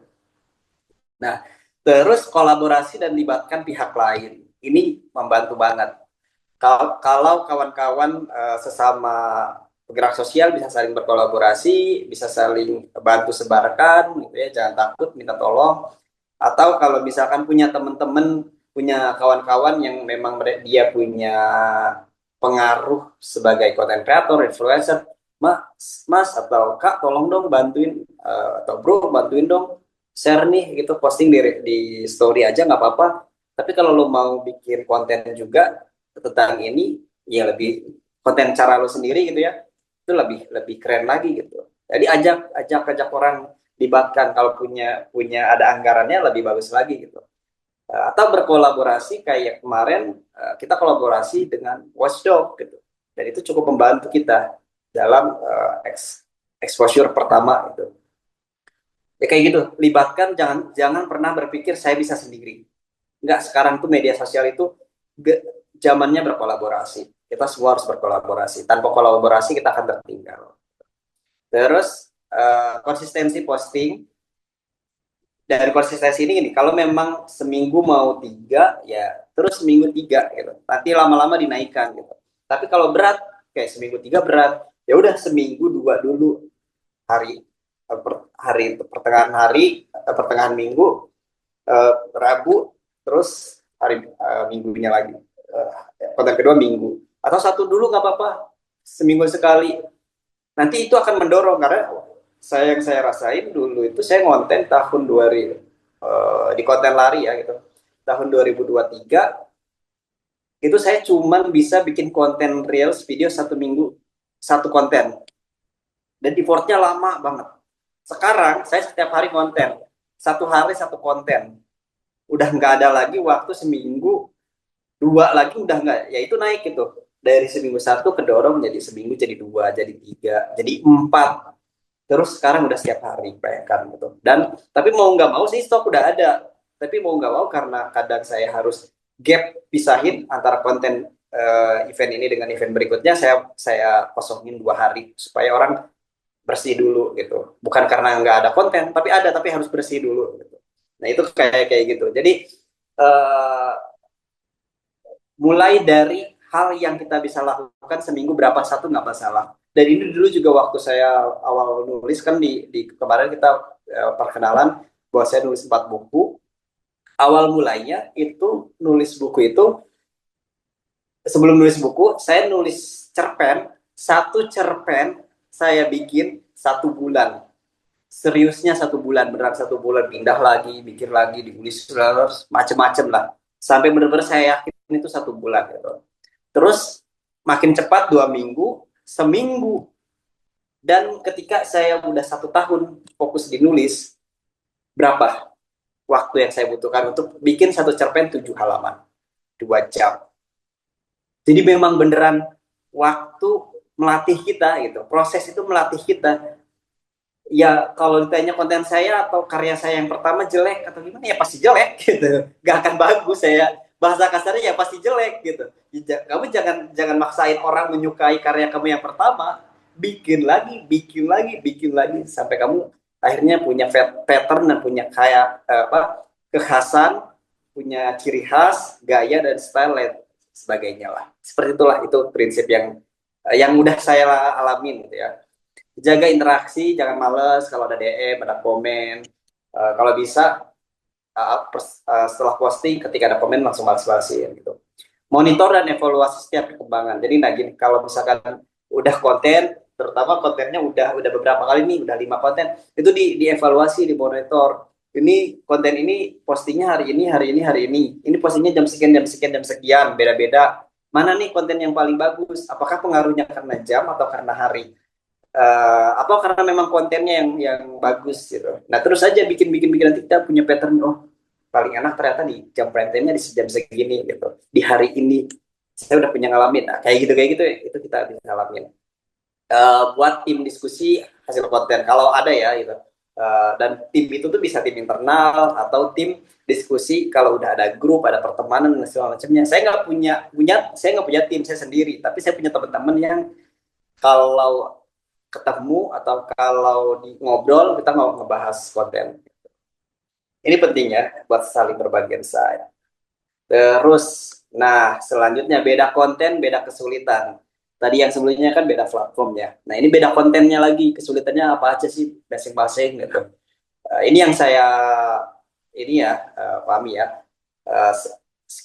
Nah, terus kolaborasi dan libatkan pihak lain. Ini membantu banget. Kalau kawan-kawan sesama penggerak sosial bisa saling berkolaborasi, bisa saling bantu sebarkan gitu ya, jangan takut minta tolong. Atau kalau misalkan punya teman-teman, punya kawan-kawan yang memang dia punya pengaruh sebagai content creator, influencer, mas atau kak tolong dong bantuin, atau bro bantuin dong share nih gitu, posting di story aja nggak apa-apa. Tapi kalau lo mau bikin konten juga tentang ini, ya lebih konten cara lo sendiri gitu ya, itu lebih lebih keren lagi gitu. Jadi ajak orang, libatkan, kalau punya punya ada anggarannya lebih bagus lagi gitu. Atau berkolaborasi kayak kemarin, kita kolaborasi dengan Watchdog gitu, dan itu cukup membantu kita dalam exposure pertama itu. Ya kayak gitu, libatkan, jangan jangan pernah berpikir saya bisa sendiri. Enggak, sekarang tuh media sosial itu zamannya berkolaborasi, kita semua harus berkolaborasi, tanpa kolaborasi kita akan tertinggal. Terus konsistensi posting. Dari konsistensi ini, kalau memang seminggu mau 3 ya terus seminggu 3 gitu, nanti lama-lama dinaikkan gitu. Tapi kalau berat, kayak seminggu 3 berat, ya udah seminggu 2 dulu, hari pertengahan minggu, Rabu, terus hari minggunya lagi, konten kedua minggu, atau satu dulu nggak apa-apa, seminggu sekali. Nanti itu akan mendorong, karena yang saya rasain dulu itu, saya ngonten tahun 2000, di konten lari ya gitu, tahun 2023 itu saya cuman bisa bikin konten reels video satu minggu satu konten, dan effortnya lama banget. Sekarang saya setiap hari konten, satu hari satu konten, udah nggak ada lagi waktu seminggu dua lagi, udah nggak, ya itu naik gitu, dari seminggu satu kedorong jadi seminggu jadi dua, jadi tiga, jadi empat. Terus sekarang udah setiap hari, bayangkan gitu. Dan tapi mau nggak mau sih stok udah ada. Tapi mau nggak mau, karena kadang saya harus gap, pisahin antara konten event ini dengan event berikutnya, saya kosongin 2 hari supaya orang bersih dulu gitu. Bukan karena nggak ada konten, tapi ada, tapi harus bersih dulu gitu. Nah itu kayak kayak gitu. Jadi uh, mulai dari hal yang kita bisa lakukan seminggu berapa satu nggak masalah. Dan ini dulu juga waktu saya awal nulis kan, di kemarin kita perkenalan bahwa saya nulis 4 buku. Awal mulainya itu nulis buku itu, sebelum nulis buku saya nulis cerpen, satu cerpen saya bikin 1 bulan. Seriusnya 1 bulan, beneran 1 bulan, pindah lagi, bikin lagi, ditulis terus macem-macem lah, sampai bener-bener saya yakin itu 1 bulan gitu. Terus makin cepat 2 minggu, seminggu, dan ketika saya udah 1 tahun fokus di nulis, berapa waktu yang saya butuhkan untuk bikin satu cerpen 7 halaman, 2 jam. Jadi memang beneran waktu melatih kita gitu, proses itu melatih kita. Ya kalau ditanya konten saya atau karya saya yang pertama jelek atau gimana, ya pasti jelek gitu, gak akan bagus. Saya bahasa kasarnya ya pasti jelek gitu. Kamu jangan maksain orang menyukai karya kamu yang pertama, bikin lagi, bikin lagi, bikin lagi, sampai kamu akhirnya punya pattern dan punya kayak kekhasan, punya ciri khas, gaya dan style dan sebagainya lah. Seperti itulah, itu prinsip yang udah saya alamin gitu ya. Jaga interaksi, jangan males kalau ada DM, ada komen. Kalau bisa setelah posting ketika ada komen langsung balas-balasin gitu. Monitor dan evaluasi setiap perkembangan. Jadi nah gini, kalau misalkan udah konten, terutama kontennya udah beberapa kali nih, udah 5 konten, itu dievaluasi, dimonitor. Ini konten ini postingnya hari ini, hari ini, hari ini. Ini postingnya jam sekian, jam sekian, jam sekian, beda-beda. Mana nih konten yang paling bagus? Apakah pengaruhnya karena jam atau karena hari? Apa karena memang kontennya yang bagus gitu. Nah terus aja bikin nanti kita punya pattern, oh paling enak ternyata di jam prime time-nya di jam segini gitu, di hari ini saya udah punya ngalamin. Nah, kayak gitu itu kita bisa ngalamin. Buat tim diskusi hasil konten kalau ada ya gitu. Dan tim itu tuh bisa tim internal atau tim diskusi kalau udah ada grup, ada pertemanan dan segala macamnya. Saya nggak punya tim, saya sendiri, tapi saya punya teman-teman yang kalau ketemu atau kalau ngobrol kita mau ngebahas konten. Ini penting ya buat saling berbagi insight. Terus, nah selanjutnya beda konten, beda kesulitan. Tadi yang sebelumnya kan beda platformnya. Nah ini beda kontennya lagi, kesulitannya apa aja sih masing-masing gitu. Ini yang saya ini ya pahami ya. Uh,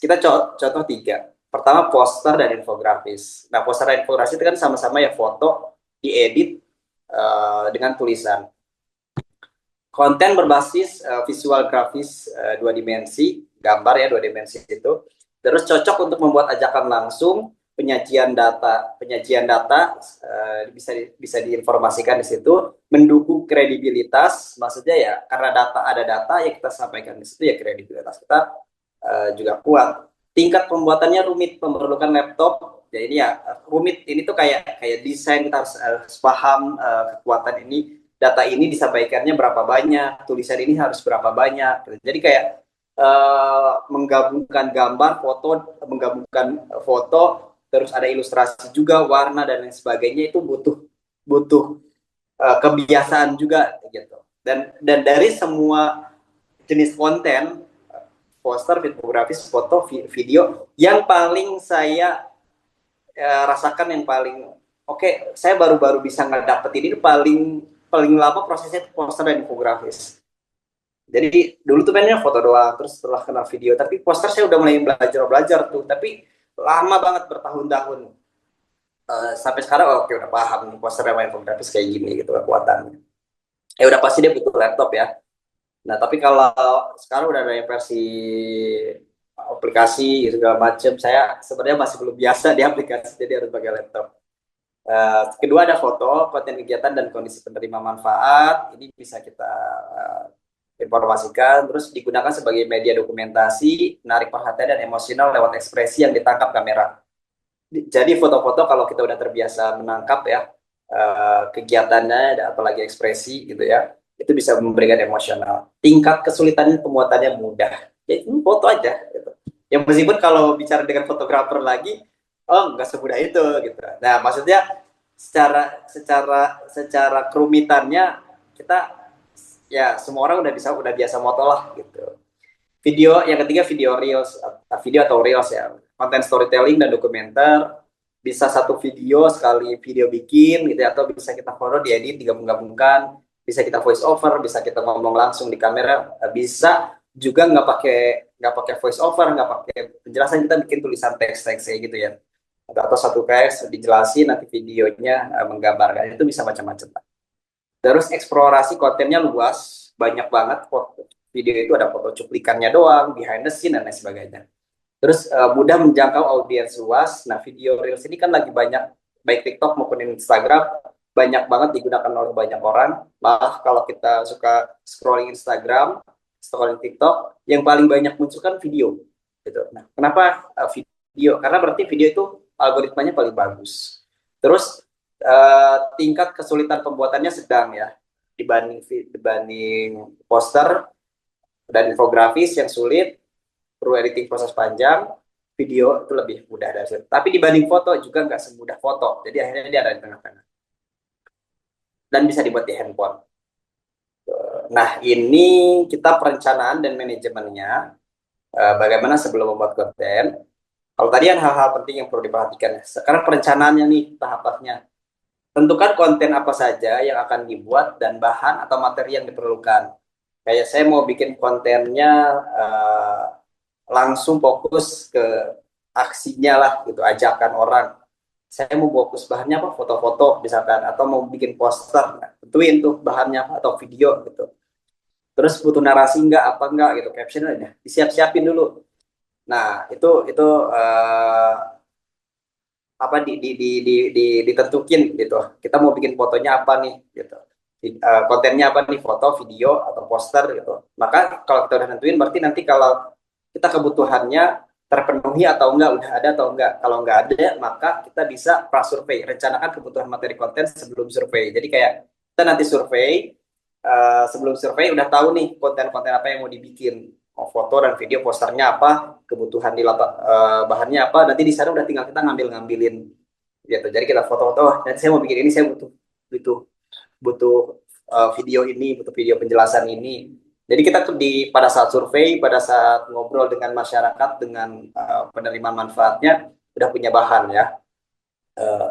kita contoh 3. Pertama poster dan infografis. Nah poster dan infografis itu kan sama-sama ya foto diedit dengan tulisan. Konten berbasis visual grafis 2 dimensi, gambar ya 2 dimensi itu. Terus cocok untuk membuat ajakan langsung, penyajian data bisa diinformasikan di situ, mendukung kredibilitas, maksudnya ya karena ada data yang kita sampaikan di situ ya kredibilitas kita juga kuat. Tingkat pembuatannya rumit, memerlukan laptop. Ya ini ya rumit, ini tuh kayak desain, kita harus paham kekuatan ini, data ini disampaikannya berapa banyak, tulisan ini harus berapa banyak. Jadi kayak menggabungkan gambar, foto, terus ada ilustrasi juga, warna dan lain sebagainya, itu butuh kebiasaan juga gitu. Dan dari semua jenis konten, poster, infografis, foto, video, yang paling saya rasakan yang paling saya baru-baru bisa ngedapetin ini paling paling lama prosesnya poster dan infografis. Jadi dulu tuh mainnya foto doang, terus setelah kenal video, tapi poster saya udah mulai belajar tuh, tapi lama banget, bertahun-tahun. Sampai sekarang oke udah paham nih poster dan infografis kayak gini gitu kekuatannya. Udah pasti dia butuh laptop ya. Nah tapi kalau sekarang udah ada yang versi aplikasi segala macam, saya sebenarnya masih belum biasa di aplikasi, jadi harus pakai laptop. Kedua ada foto, konten kegiatan dan kondisi penerima manfaat. Ini bisa kita informasikan, terus digunakan sebagai media dokumentasi, menarik perhatian dan emosional lewat ekspresi yang ditangkap kamera. Jadi foto-foto kalau kita udah terbiasa menangkap ya kegiatannya, apalagi ekspresi gitu ya, itu bisa memberikan emosional. Tingkat kesulitannya pembuatannya mudah. Ya ini foto aja. Gitu. Yang meskipun kalau bicara dengan fotografer lagi, oh nggak semudah itu gitu. Nah maksudnya secara kerumitannya kita ya semua orang udah biasa moto lah gitu. Video yang ketiga video atau reels ya, konten storytelling dan dokumenter, bisa satu video sekali video bikin gitu ya, atau bisa kita foto diedit digabung-gabungkan, bisa kita voice over, bisa kita ngomong langsung di kamera, bisa juga nggak pakai voice over, nggak pakai penjelasan, kita bikin tulisan teks kayak gitu ya, atau satu teks dijelasin, nanti videonya menggambarkan, itu bisa macam-macam. Terus eksplorasi kontennya luas, banyak banget. Video itu ada foto cuplikannya doang, behind the scene dan lain sebagainya. Terus mudah menjangkau audiens luas. Nah video reels ini kan lagi banyak, baik TikTok maupun Instagram, banyak banget digunakan oleh banyak orang. Malah kalau kita suka scrolling Instagram, scrolling TikTok, yang paling banyak muncul kan video. Gitu. Nah, kenapa video? Karena berarti video itu algoritmanya paling bagus. Terus tingkat kesulitan pembuatannya sedang ya, dibanding poster dan infografis yang sulit, perlu editing proses panjang. Video itu lebih mudah dari situ. Tapi dibanding foto juga nggak semudah foto, jadi akhirnya dia ada di tengah-tengah dan bisa dibuat di handphone. Nah ini kita perencanaan dan manajemennya, bagaimana sebelum membuat konten. Kalau tadi kan hal-hal penting yang perlu diperhatikan, sekarang perencanaannya nih tahapannya. Tentukan konten apa saja yang akan dibuat dan bahan atau materi yang diperlukan. Kayak saya mau bikin kontennya uh, langsung fokus ke aksinya lah gitu, ajakan orang. Saya mau fokus bahannya apa, foto-foto misalkan, atau mau bikin poster, nah, tentuin tuh bahannya apa, atau video gitu. Terus butuh narasi nggak, apa nggak gitu, captionnya disiap-siapin dulu. Nah itu uh, apa ditentukin gitu. Kita mau bikin fotonya apa nih gitu. Kontennya apa nih, foto, video atau poster gitu. Maka kalau kita udah nentuin, berarti nanti kalau kita kebutuhannya terpenuhi atau enggak, udah ada atau enggak. Kalau enggak ada, maka kita bisa prasurvei, rencanakan kebutuhan materi konten sebelum survei. Jadi kayak kita nanti survei, sebelum survei udah tahu nih konten-konten apa yang mau dibikin, mau foto dan video, posternya apa, kebutuhan di bahannya apa. Nanti di sana udah tinggal kita ngambil-ngambilin gitu. Jadi kita foto-foto, oh, dan saya mau bikin ini, saya butuh butuh butuh video ini, butuh video penjelasan ini. Jadi kita tuh pada saat survei, pada saat ngobrol dengan masyarakat, dengan penerima manfaatnya, udah punya bahan ya. Uh,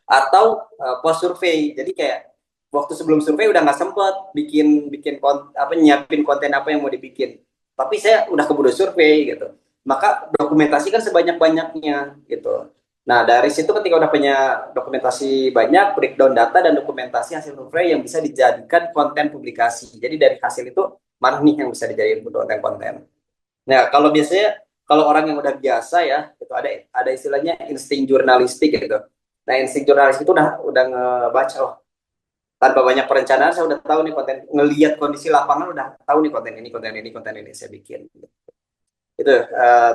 atau post survei. Jadi kayak waktu sebelum survei udah nggak sempet bikin bikin apa, nyiapin konten apa yang mau dibikin. Tapi saya udah keburu survei gitu. Maka dokumentasikan sebanyak-banyaknya gitu. Nah, dari situ ketika udah punya dokumentasi banyak, breakdown data dan dokumentasi hasil survei yang bisa dijadikan konten publikasi. Jadi dari hasil itu mana nih yang bisa dijadikan konten-konten. Nah, kalau biasanya kalau orang yang udah biasa ya, itu ada istilahnya insting jurnalistik gitu. Nah, insting jurnalistik itu udah ngebaca, oh, tanpa banyak perencanaan saya udah tahu nih konten, ngelihat kondisi lapangan udah tahu nih konten ini saya bikin. Itu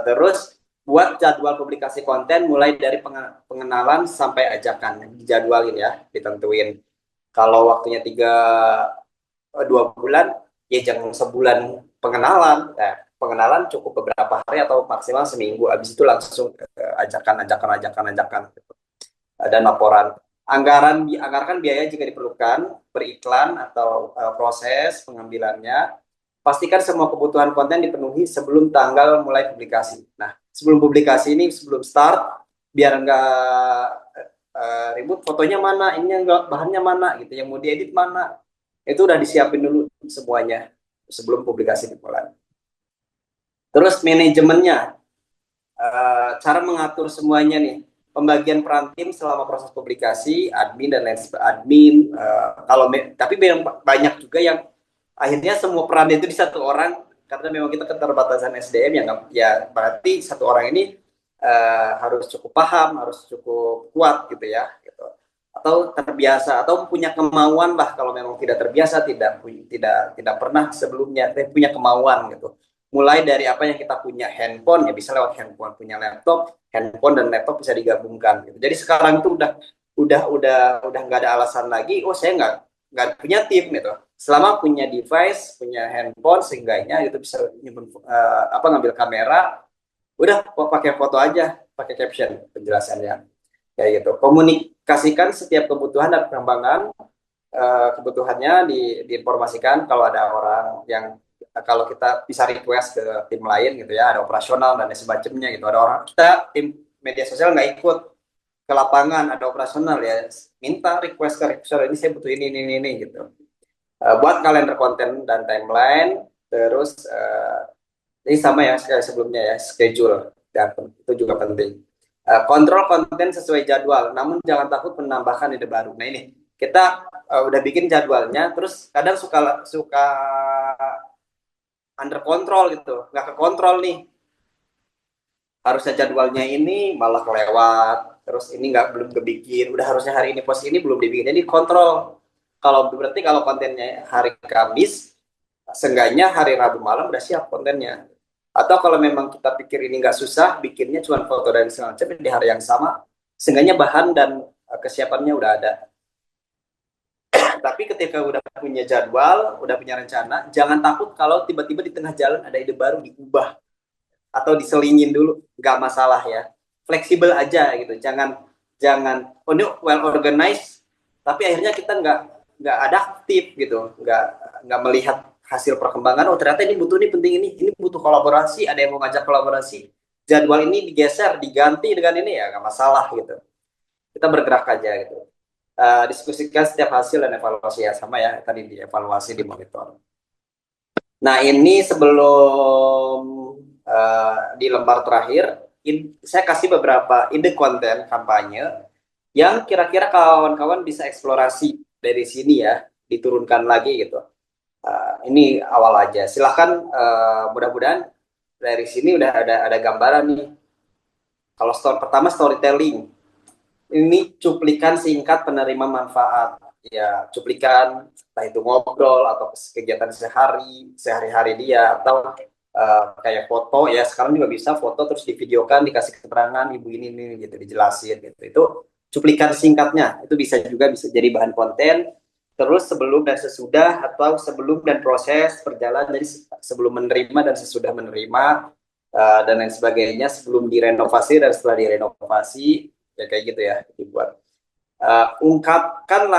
terus buat jadwal publikasi konten mulai dari pengenalan sampai ajakan, dijadwalin ya, ditentuin. Kalau waktunya 2 bulan, ya jangan sebulan pengenalan. Nah, pengenalan cukup beberapa hari atau maksimal seminggu. Habis itu langsung ajakan dan laporan. Anggarkan biaya jika diperlukan, beriklan atau proses pengambilannya. Pastikan semua kebutuhan konten dipenuhi sebelum tanggal mulai publikasi. Nah, sebelum publikasi ini, sebelum start, biar nggak ribut, fotonya mana, ini enggak, bahannya mana gitu, yang mau diedit mana, itu udah disiapin dulu semuanya sebelum publikasi dimulai. Terus manajemennya, cara mengatur semuanya nih, pembagian peran tim selama proses publikasi, admin dan lain admin. Tapi banyak juga yang akhirnya semua peran itu di satu orang, karena memang kita keterbatasan SDM ya, ya berarti satu orang ini harus cukup paham, harus cukup kuat gitu ya, gitu. Atau terbiasa atau punya kemauan lah. Kalau memang tidak terbiasa, tidak pernah sebelumnya, punya kemauan gitu. Mulai dari apa yang kita punya, handphone ya bisa lewat handphone, punya laptop, handphone dan laptop bisa digabungkan gitu. Jadi sekarang itu udah nggak ada alasan lagi, oh saya nggak punya tim gitu. Selama punya device, punya handphone, seenggaknya itu bisa ngambil kamera, udah pakai foto aja, pakai caption penjelasannya kayak gitu. Komunikasikan setiap kebutuhan dan perkembangan kebutuhannya, diinformasikan. Kalau ada orang yang, kalau kita bisa request ke tim lain gitu ya, ada operasional dan sebagainya gitu, ada orang, kita tim media sosial nggak ikut ke lapangan, ada operasional ya, minta request ke requester, ini saya butuh ini gitu. Buat kalender konten dan timeline. Terus ini sama ya kayak sebelumnya ya, schedule dan itu juga penting. Kontrol konten sesuai jadwal, namun jangan takut menambahkan ide baru. Nah ini kita udah bikin jadwalnya, terus kadang suka suka under kontrol gitu, nggak ke kontrol nih, harusnya jadwalnya ini malah kelewat, terus ini nggak, belum kebikin, udah harusnya hari ini post ini belum dibikin, jadi kontrol. Kalau berarti kalau kontennya hari Kamis, seenggaknya hari Rabu malam udah siap kontennya. Atau kalau memang kita pikir ini nggak susah, bikinnya cuma foto dan segala macam di hari yang sama, seenggaknya bahan dan kesiapannya udah ada. Tapi ketika udah punya jadwal, udah punya rencana, jangan takut kalau tiba-tiba di tengah jalan ada ide baru, diubah atau diselingin dulu, nggak masalah ya. Fleksibel aja gitu, jangan jangan oh ini well organized, tapi akhirnya kita nggak adaptif gitu, nggak melihat hasil perkembangan. Oh ternyata ini butuh, ini penting, ini butuh kolaborasi, ada yang mau ngajak kolaborasi, jadwal ini digeser, diganti dengan ini, ya nggak masalah gitu. Kita bergerak aja gitu. Diskusikan setiap hasil dan evaluasi ya, sama ya tadi, dievaluasi, dimonitor. Nah, ini sebelum di lembar terakhir, saya kasih beberapa ide konten kampanye yang kira-kira kawan-kawan bisa eksplorasi dari sini ya, diturunkan lagi gitu. Ini awal aja. Silahkan, mudah-mudahan dari sini udah ada gambaran nih. Kalau pertama storytelling, ini cuplikan singkat penerima manfaat. Ya, cuplikan entah itu ngobrol atau kegiatan sehari-hari dia, atau kayak foto ya, sekarang juga bisa foto terus divideokan, dikasih keterangan ibu ini gitu, dijelasin gitu. Itu cuplikan singkatnya, itu bisa jadi bahan konten. Terus sebelum dan sesudah, atau sebelum dan proses perjalanan, jadi sebelum menerima dan sesudah menerima, dan lain sebagainya, sebelum direnovasi dan setelah direnovasi, ya kayak gitu ya dibuat. Ungkapan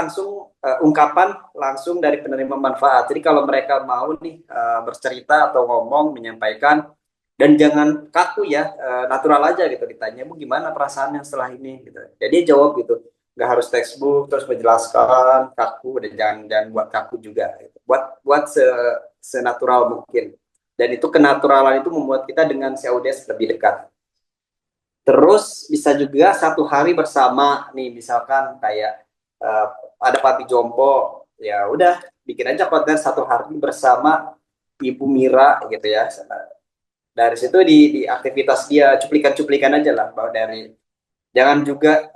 langsung dari penerima manfaat. Jadi kalau mereka mau nih bercerita atau ngomong, menyampaikan, dan jangan kaku ya, natural aja gitu, ditanya bu gimana perasaannya setelah ini gitu. Jadi jawab gitu, nggak harus textbook terus menjelaskan kaku, dan jangan buat kaku juga gitu. Buat senatural mungkin, dan itu kenaturalan itu membuat kita dengan si audiens lebih dekat. Terus bisa juga satu hari bersama nih, misalkan kayak uh, ada Pati Jompo, ya udah bikin aja konten satu hari bersama Ibu Mira gitu ya. Dari situ di aktivitas dia, cuplikan-cuplikan aja lah, bahwa dari, jangan juga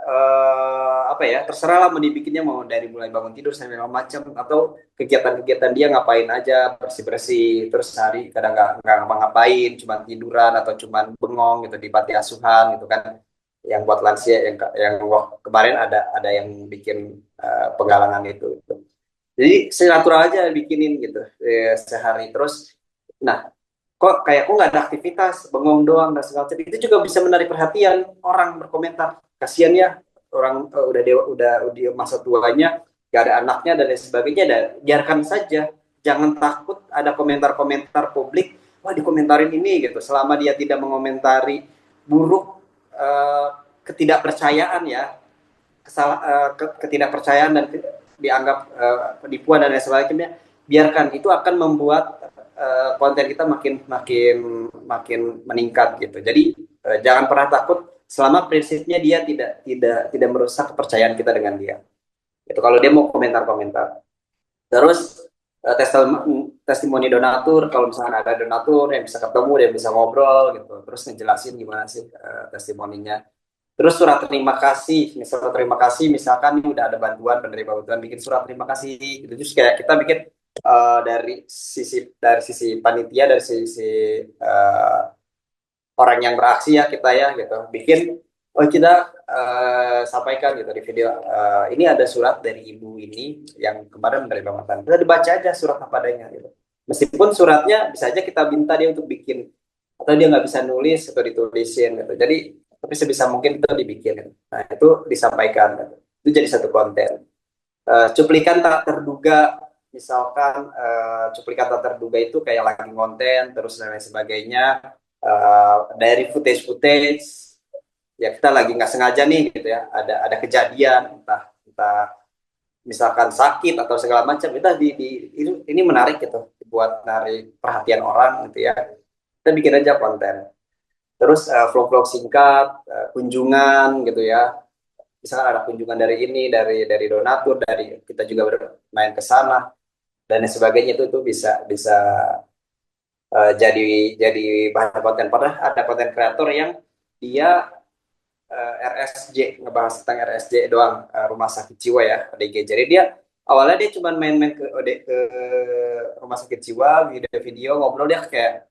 apa ya, terserah lah mau dibikinnya, mau dari mulai bangun tidur sampai macam, atau kegiatan-kegiatan dia ngapain aja, bersih-bersih terus hari, kadang nggak ngapa-ngapain, cuma tiduran atau cuma bengong gitu di panti asuhan gitu kan, yang buat lansia, yang kemarin ada yang bikin penggalangan itu gitu. Jadi senatural aja bikinin gitu, sehari terus. Nah, kok nggak ada aktivitas, bengong doang dan segala macam, itu juga bisa menarik perhatian orang berkomentar. Kasian ya, orang udah dewa, udah masa tuanya, gak ada anaknya dan lain sebagainya, dan biarkan saja. Jangan takut ada komentar-komentar publik, wah dikomentarin ini gitu, selama dia tidak mengomentari buruk, ketidakpercayaan ya, ketidakpercayaan, dan dianggap penipuan dan lain sebagainya, biarkan. Itu akan membuat konten kita makin makin makin meningkat gitu. Jadi jangan pernah takut, selama prinsipnya dia tidak merusak kepercayaan kita dengan dia. Itu kalau dia mau komentar-komentar. Terus testimoni donatur, kalau misalnya ada donatur yang bisa ketemu, dia bisa ngobrol gitu, terus ngejelasin gimana sih testimoninya. Terus surat terima kasih, misalnya terima kasih, misalkan ini udah ada bantuan, penerima bantuan bikin surat terima kasih gitu. Terus kayak kita bikin dari sisi panitia, dari sisi uh, orang yang beraksi ya, kita ya gitu, bikin, oh kita sampaikan gitu di video, ini ada surat dari ibu ini yang kemarin menerima manfaat, kita dibaca aja surat apa adanya gitu. Meskipun suratnya bisa aja kita minta dia untuk bikin, atau dia nggak bisa nulis atau ditulisin gitu. Jadi tapi sebisa mungkin itu dibikin gitu. Nah itu disampaikan gitu. Itu jadi satu konten. Cuplikan tak terduga, misalkan cuplikan tak terduga itu kayak lagi konten terus dan lain sebagainya, dari footage ya, kita lagi nggak sengaja nih gitu ya, ada kejadian, entah entah misalkan sakit atau segala macam, kita ini menarik gitu, buat narik perhatian orang gitu ya, kita bikin aja konten. Terus vlog-vlog singkat, kunjungan gitu ya, misalkan ada kunjungan dari ini, dari donatur, dari kita juga bermain ke sana dan sebagainya, itu bisa bisa jadi bahan konten. Padahal ada konten kreator yang dia RSJ, ngebahas tentang RSJ doang, rumah sakit jiwa ya, ODG. Jadi dia awalnya dia cuma main-main ke rumah sakit jiwa, video-video ngobrol, dia kayak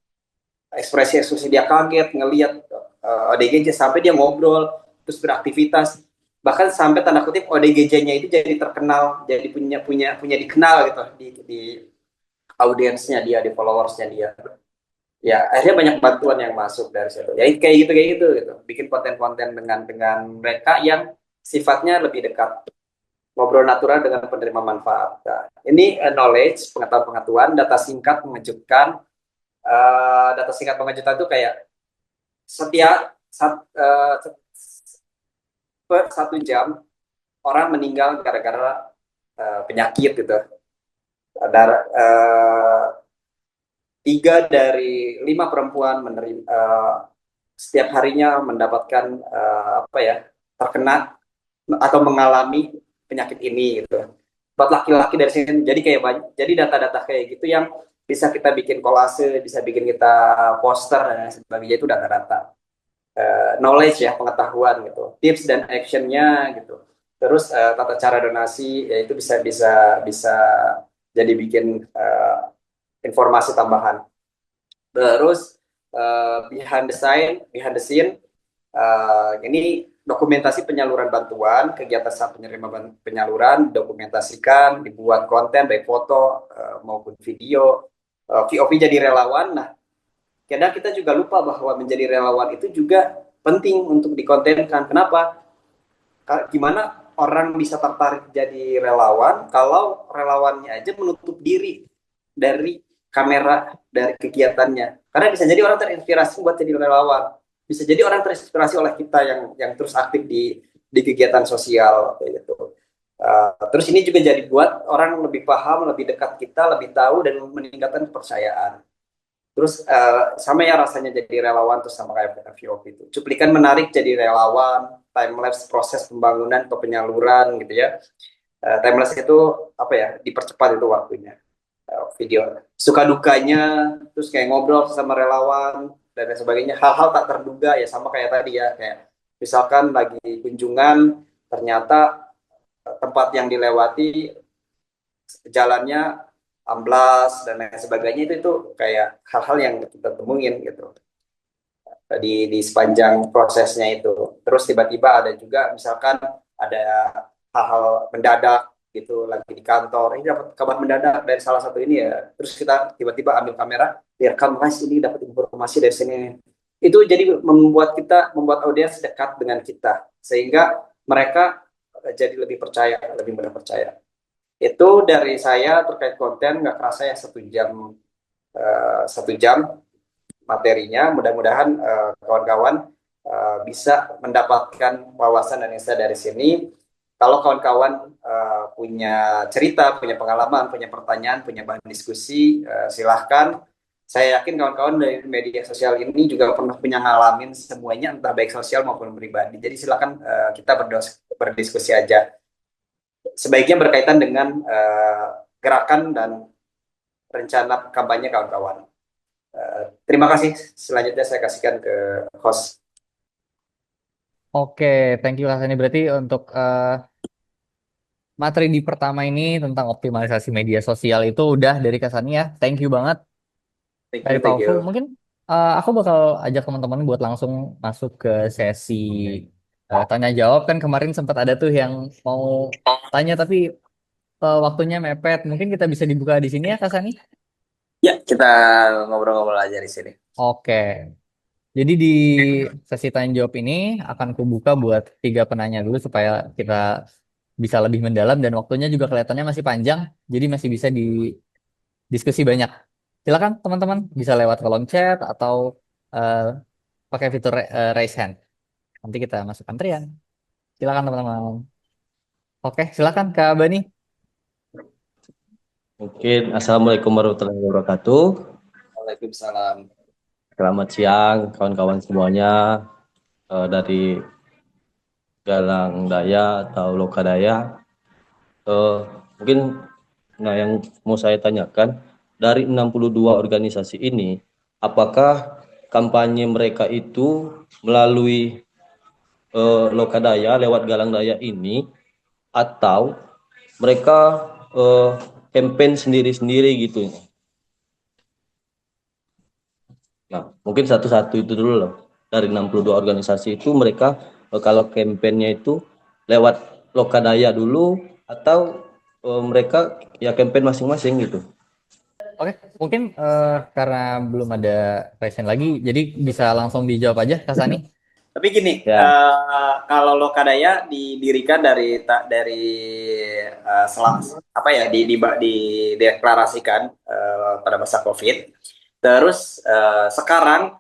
ekspresi dia kaget ngelihat ODGJ, sampai dia ngobrol terus beraktivitas, bahkan sampai tanda kutip ODGJ-nya itu jadi terkenal, jadi punya dikenal gitu di audiensnya dia, di followersnya dia. Ya akhirnya banyak bantuan yang masuk dari situ ya, kayak gitu gitu, bikin konten-konten dengan mereka yang sifatnya lebih dekat, ngobrol natural dengan penerima manfaat. Nah, ini knowledge, pengetahuan, data singkat mengejutkan. Data singkat mengejutkan itu kayak setiap per 1 jam orang meninggal gara-gara penyakit gitu. Ada 3 dari 5 perempuan menerima setiap harinya mendapatkan apa ya, terkena atau mengalami penyakit ini gitu. Buat laki-laki dari sini, jadi kayak banyak, jadi data-data kayak gitu yang bisa kita bikin kolase, bisa bikin kita poster dan sebagainya, itu data-data knowledge ya, pengetahuan gitu, tips dan actionnya gitu. Terus tata cara donasi ya itu bisa bisa bisa jadi bikin informasi tambahan. Terus behind the scene, ini dokumentasi penyaluran bantuan, kegiatan saat penerima penyaluran, dokumentasikan, dibuat konten baik foto maupun video. VOV jadi relawan. Nah, kadang kita juga lupa bahwa menjadi relawan itu juga penting untuk dikontenkan. Kenapa? Gimana orang bisa tertarik jadi relawan kalau relawannya aja menutup diri dari kamera, dari kegiatannya. Karena bisa jadi orang terinspirasi buat jadi relawan. Bisa jadi orang terinspirasi oleh kita yang terus aktif di kegiatan sosial kayak gitu. Terus ini juga jadi buat orang lebih paham, lebih dekat kita, lebih tahu dan meningkatkan kepercayaan. Terus sama ya rasanya jadi relawan tuh sama kayak VOP itu. Cuplikan menarik jadi relawan, time lapse proses pembangunan atau penyaluran gitu ya. Time lapse itu apa ya? Dipercepat itu waktunya. Video suka dukanya, terus kayak ngobrol sama relawan dan lain sebagainya. Hal-hal tak terduga ya sama kayak tadi ya, kayak misalkan lagi kunjungan ternyata tempat yang dilewati jalannya amblas dan lain sebagainya, itu kayak hal-hal yang kita temuin gitu di sepanjang prosesnya itu. Terus tiba-tiba ada juga misalkan ada hal-hal mendadak gitu lagi di kantor, ini dapat kabar mendadak dari salah satu ini ya, terus kita tiba-tiba ambil kamera, direkam, guys ini dapat informasi dari sini, itu jadi membuat audiens dekat dengan kita sehingga mereka jadi lebih percaya, lebih mudah percaya. Itu dari saya terkait konten, nggak kerasa ya 1 jam, 1 jam materinya. Mudah-mudahan kawan-kawan bisa mendapatkan wawasan dan insight dari sini. Kalau kawan-kawan punya cerita, punya pengalaman, punya pertanyaan, punya bahan diskusi, silahkan. Saya yakin kawan-kawan dari media sosial ini juga pernah punya ngalamin semuanya, entah baik sosial maupun pribadi. Jadi silakan kita berdiskusi aja. Sebaiknya berkaitan dengan gerakan dan rencana kampanye kawan-kawan. Terima kasih. Selanjutnya saya kasihkan ke host. Oke, thank you Kak Sani. Berarti untuk materi di pertama ini tentang optimalisasi media sosial itu udah dari Kak Sani ya. Thank you banget. Thank Very you, thank powerful. you. Mungkin aku bakal ajak teman-teman buat langsung masuk ke sesi tanya jawab. Kan kemarin sempat ada tuh yang mau tanya tapi waktunya mepet. Mungkin kita bisa dibuka di sini ya Kak Sani. Ya, kita ngobrol-ngobrol aja di sini. Oke. Jadi di sesi tanya jawab ini akan kubuka buat 3 penanya dulu supaya kita bisa lebih mendalam dan waktunya juga kelihatannya masih panjang, jadi masih bisa didiskusi banyak. Silakan teman-teman bisa lewat kolom chat atau eh, pakai fitur raise hand. Nanti kita masuk antrian. Silakan teman-teman. Oke, silakan Kak Bani. Mungkin Assalamualaikum warahmatullahi wabarakatuh. Waalaikumsalam. Selamat siang kawan-kawan semuanya dari Galang Daya atau Lokadaya. Mungkin yang mau saya tanyakan, dari 62 organisasi ini, apakah kampanye mereka itu melalui Lokadaya lewat Galang Daya ini, atau mereka campaign sendiri-sendiri gitu? Nah, mungkin satu-satu itu dulu loh. Dari 62 organisasi itu mereka kalau kampanyenya itu lewat Lokadaya dulu atau mereka ya kampanye masing-masing gitu. Oke, mungkin karena belum ada raise hand lagi, jadi bisa langsung dijawab aja Kak Sani. Tapi gini, Ya. kalau Lokadaya didirikan dari apa ya, dideklarasikan pada masa COVID. Terus sekarang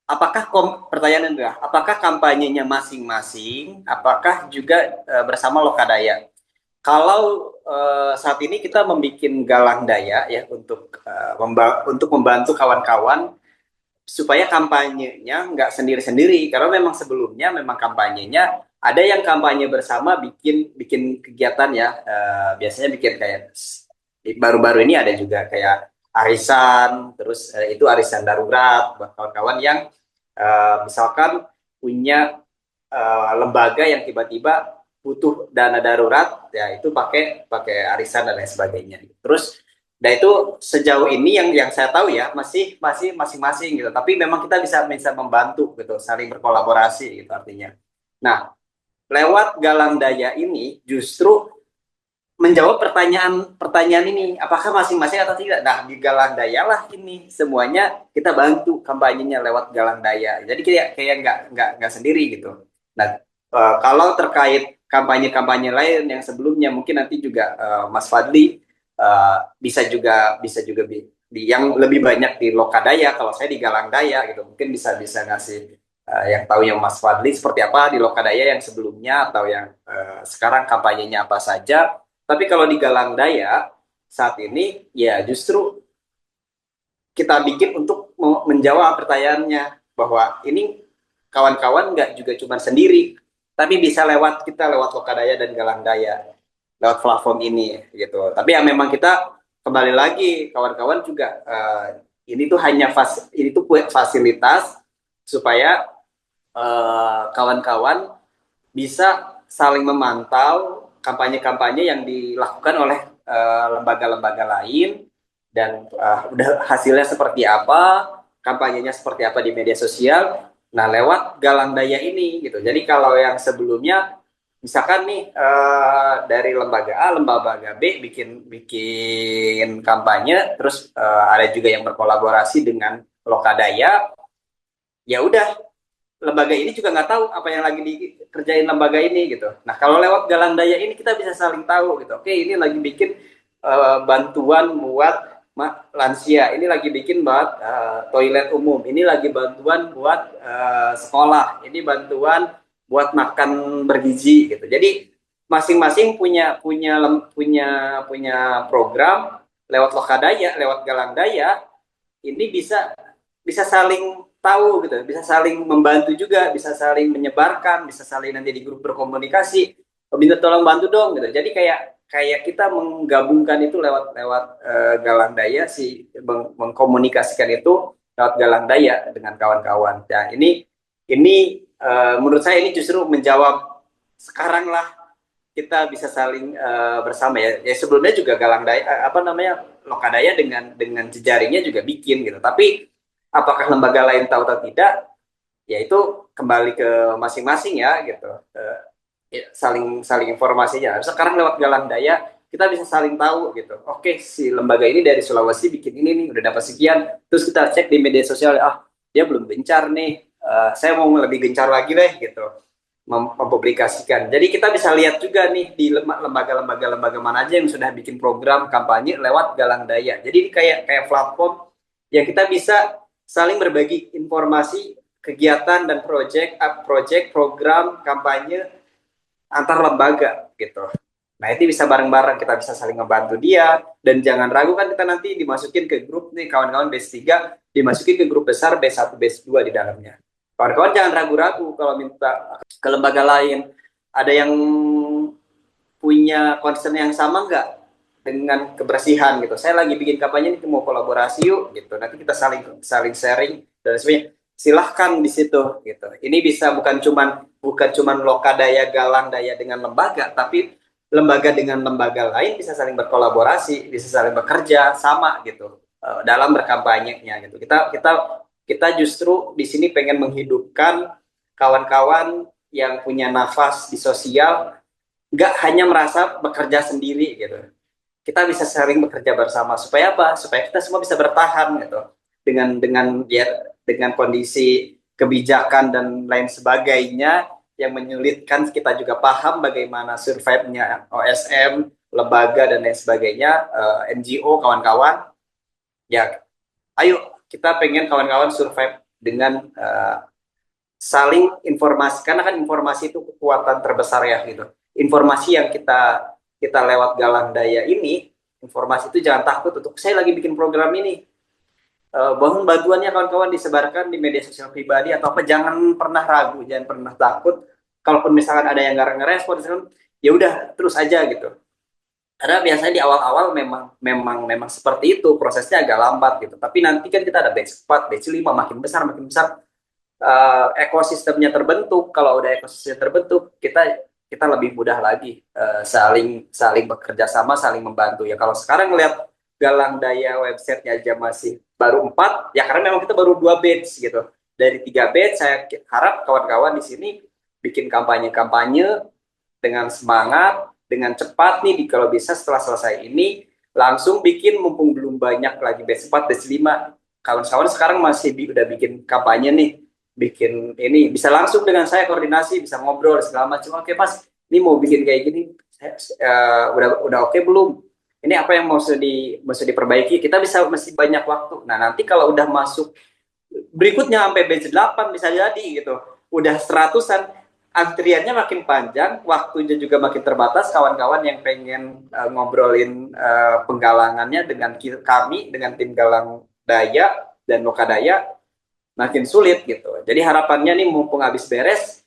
apakah pertanyaan adalah apakah kampanyenya masing-masing, apakah juga bersama Lokadaya? Kalau saat ini kita membuat galang daya ya untuk membantu kawan-kawan supaya kampanyenya nggak sendiri-sendiri, karena memang sebelumnya memang kampanyenya ada yang kampanye bersama, bikin bikin kegiatan ya, biasanya bikin kayak baru-baru ini ada juga kayak arisan, terus itu arisan darurat buat kawan-kawan yang misalkan punya lembaga yang tiba-tiba butuh dana darurat, ya itu pakai pakai arisan dan lain sebagainya. Terus, nah itu sejauh ini yang saya tahu ya masih masih masing-masing gitu. Tapi memang kita bisa membantu gitu, saling berkolaborasi gitu artinya. Nah, lewat galang daya ini justru menjawab pertanyaan ini, apakah masing-masing atau tidak. Nah, di galang daya lah ini semuanya kita bantu kampanyenya lewat galang daya. Jadi kayak kayak nggak sendiri gitu. Nah, kalau terkait kampanye-kampanye lain yang sebelumnya mungkin nanti juga Mas Fadli bisa juga yang lebih banyak di Lokadaya, kalau saya di Galang Daya gitu, mungkin bisa bisa ngasih yang tahu yang Mas Fadli seperti apa di Lokadaya yang sebelumnya atau yang sekarang kampanyenya apa saja. Tapi kalau di Galang Daya saat ini ya justru kita bikin untuk menjawab pertanyaannya, bahwa ini kawan-kawan nggak juga cuma sendiri, tapi bisa lewat kita, lewat Lokadaya dan Galang Daya, lewat platform ini gitu. Tapi ya memang kita kembali lagi kawan-kawan juga ini tuh hanya ini tuh fasilitas supaya kawan-kawan bisa saling memantau kampanye-kampanye yang dilakukan oleh lembaga-lembaga lain, dan udah hasilnya seperti apa, kampanyenya seperti apa di media sosial. Nah, lewat galang daya ini gitu. Jadi kalau yang sebelumnya misalkan nih dari lembaga A, lembaga B bikin bikin kampanye, terus ada juga yang berkolaborasi dengan Lokadaya, ya udah lembaga ini juga nggak tahu apa yang lagi dikerjain lembaga ini gitu. Nah, kalau lewat galang daya ini kita bisa saling tahu gitu. Oke, ini lagi bikin bantuan buat lansia, ini lagi bikin buat toilet umum, ini lagi bantuan buat sekolah, ini bantuan buat makan bergizi gitu. Jadi masing-masing punya program lewat Lokadaya, lewat galang daya, ini bisa bisa saling tahu gitu, bisa saling membantu juga, bisa saling menyebarkan, bisa saling nanti di grup berkomunikasi, minta tolong bantu dong gitu. Jadi kayak kayak kita menggabungkan itu lewat lewat galang daya, mengkomunikasikan itu lewat galang daya dengan kawan-kawan. Nah, ini menurut saya ini justru menjawab sekarang lah kita bisa saling bersama ya. Ya sebelumnya juga galang daya apa namanya Lokadaya dengan jejaringnya juga bikin gitu. Tapi apakah lembaga lain tahu atau tidak, ya itu kembali ke masing-masing ya gitu. Saling saling informasinya. Sekarang lewat galang daya kita bisa saling tahu gitu. Oke, si lembaga ini dari Sulawesi bikin ini nih, udah dapat sekian. Terus kita cek di media sosial, dia belum gencar nih. Saya mau lebih gencar lagi deh gitu, mempublikasikan. Jadi kita bisa lihat juga nih di lembaga-lembaga mana aja yang sudah bikin program kampanye lewat galang daya. Jadi kayak kayak platform yang kita bisa saling berbagi informasi, kegiatan dan proyek program kampanye antar lembaga gitu. Nah, itu bisa bareng-bareng, kita bisa saling membantu dia, dan jangan ragu kan kita nanti dimasukin ke grup nih kawan-kawan BES 3, dimasukin ke grup besar BES 1, BES 2 di dalamnya. Kawan-kawan jangan ragu-ragu kalau minta ke lembaga lain. Ada yang punya concern yang sama nggak dengan kebersihan gitu? Saya lagi bikin kampanye ini, mau kolaborasi yuk gitu. Nanti kita saling sharing dan sebagainya. Silahkan di situ gitu. Ini bisa bukan cuman Lokadaya galang daya dengan lembaga, tapi lembaga dengan lembaga lain bisa saling berkolaborasi, bisa saling bekerja sama gitu dalam berkampanyenya gitu. Kita justru di sini pengen menghidupkan kawan-kawan yang punya nafas di sosial, nggak hanya merasa bekerja sendiri gitu. Kita bisa saling bekerja bersama supaya apa? Supaya kita semua bisa bertahan gitu dengan kondisi kebijakan dan lain sebagainya yang menyulitkan. Kita juga paham bagaimana survive-nya OSM, lembaga dan lain sebagainya, NGO, kawan-kawan. Ya, ayo kita pengen kawan-kawan survive dengan saling informasi, karena kan informasi itu kekuatan terbesar ya gitu. Informasi yang kita kita lewat Galang Daya ini, informasi itu jangan takut untuk saya lagi bikin program ini. Mohon bantuannya kawan-kawan disebarkan di media sosial pribadi atau apa, jangan pernah ragu, jangan pernah takut. Kalaupun misalkan ada yang nggak ngerespon, ya udah terus aja gitu. Karena biasanya di awal-awal memang seperti itu, prosesnya agak lambat gitu. Tapi nanti kan kita ada batch 4, batch 5, makin besar ekosistemnya terbentuk. Kalau udah ekosistem terbentuk, kita lebih mudah lagi saling bekerja sama, saling membantu. Ya kalau sekarang lihat Galang Daya websitenya aja masih baru 4, ya karena memang kita baru 2 batch gitu. Dari 3 batch, saya harap kawan-kawan di sini bikin kampanye-kampanye dengan semangat, dengan cepat nih, kalau bisa setelah selesai ini langsung bikin, mumpung belum banyak lagi batch 4, batch 5. Kawan-kawan sekarang masih udah bikin kampanye nih, bikin ini bisa langsung dengan saya koordinasi, bisa ngobrol segala macam. Oke Mas, ini mau bikin kayak gini, udah oke belum? Ini apa yang mesti diperbaiki? Kita masih banyak waktu. Nah nanti kalau udah masuk berikutnya sampai batch 8 bisa jadi gitu, udah seratusan, antriannya makin panjang, waktunya juga makin terbatas. Kawan-kawan yang pengen ngobrolin penggalangannya dengan kami, dengan tim Galang Daya dan Lokadaya, makin sulit gitu. Jadi harapannya nih, mumpung habis beres,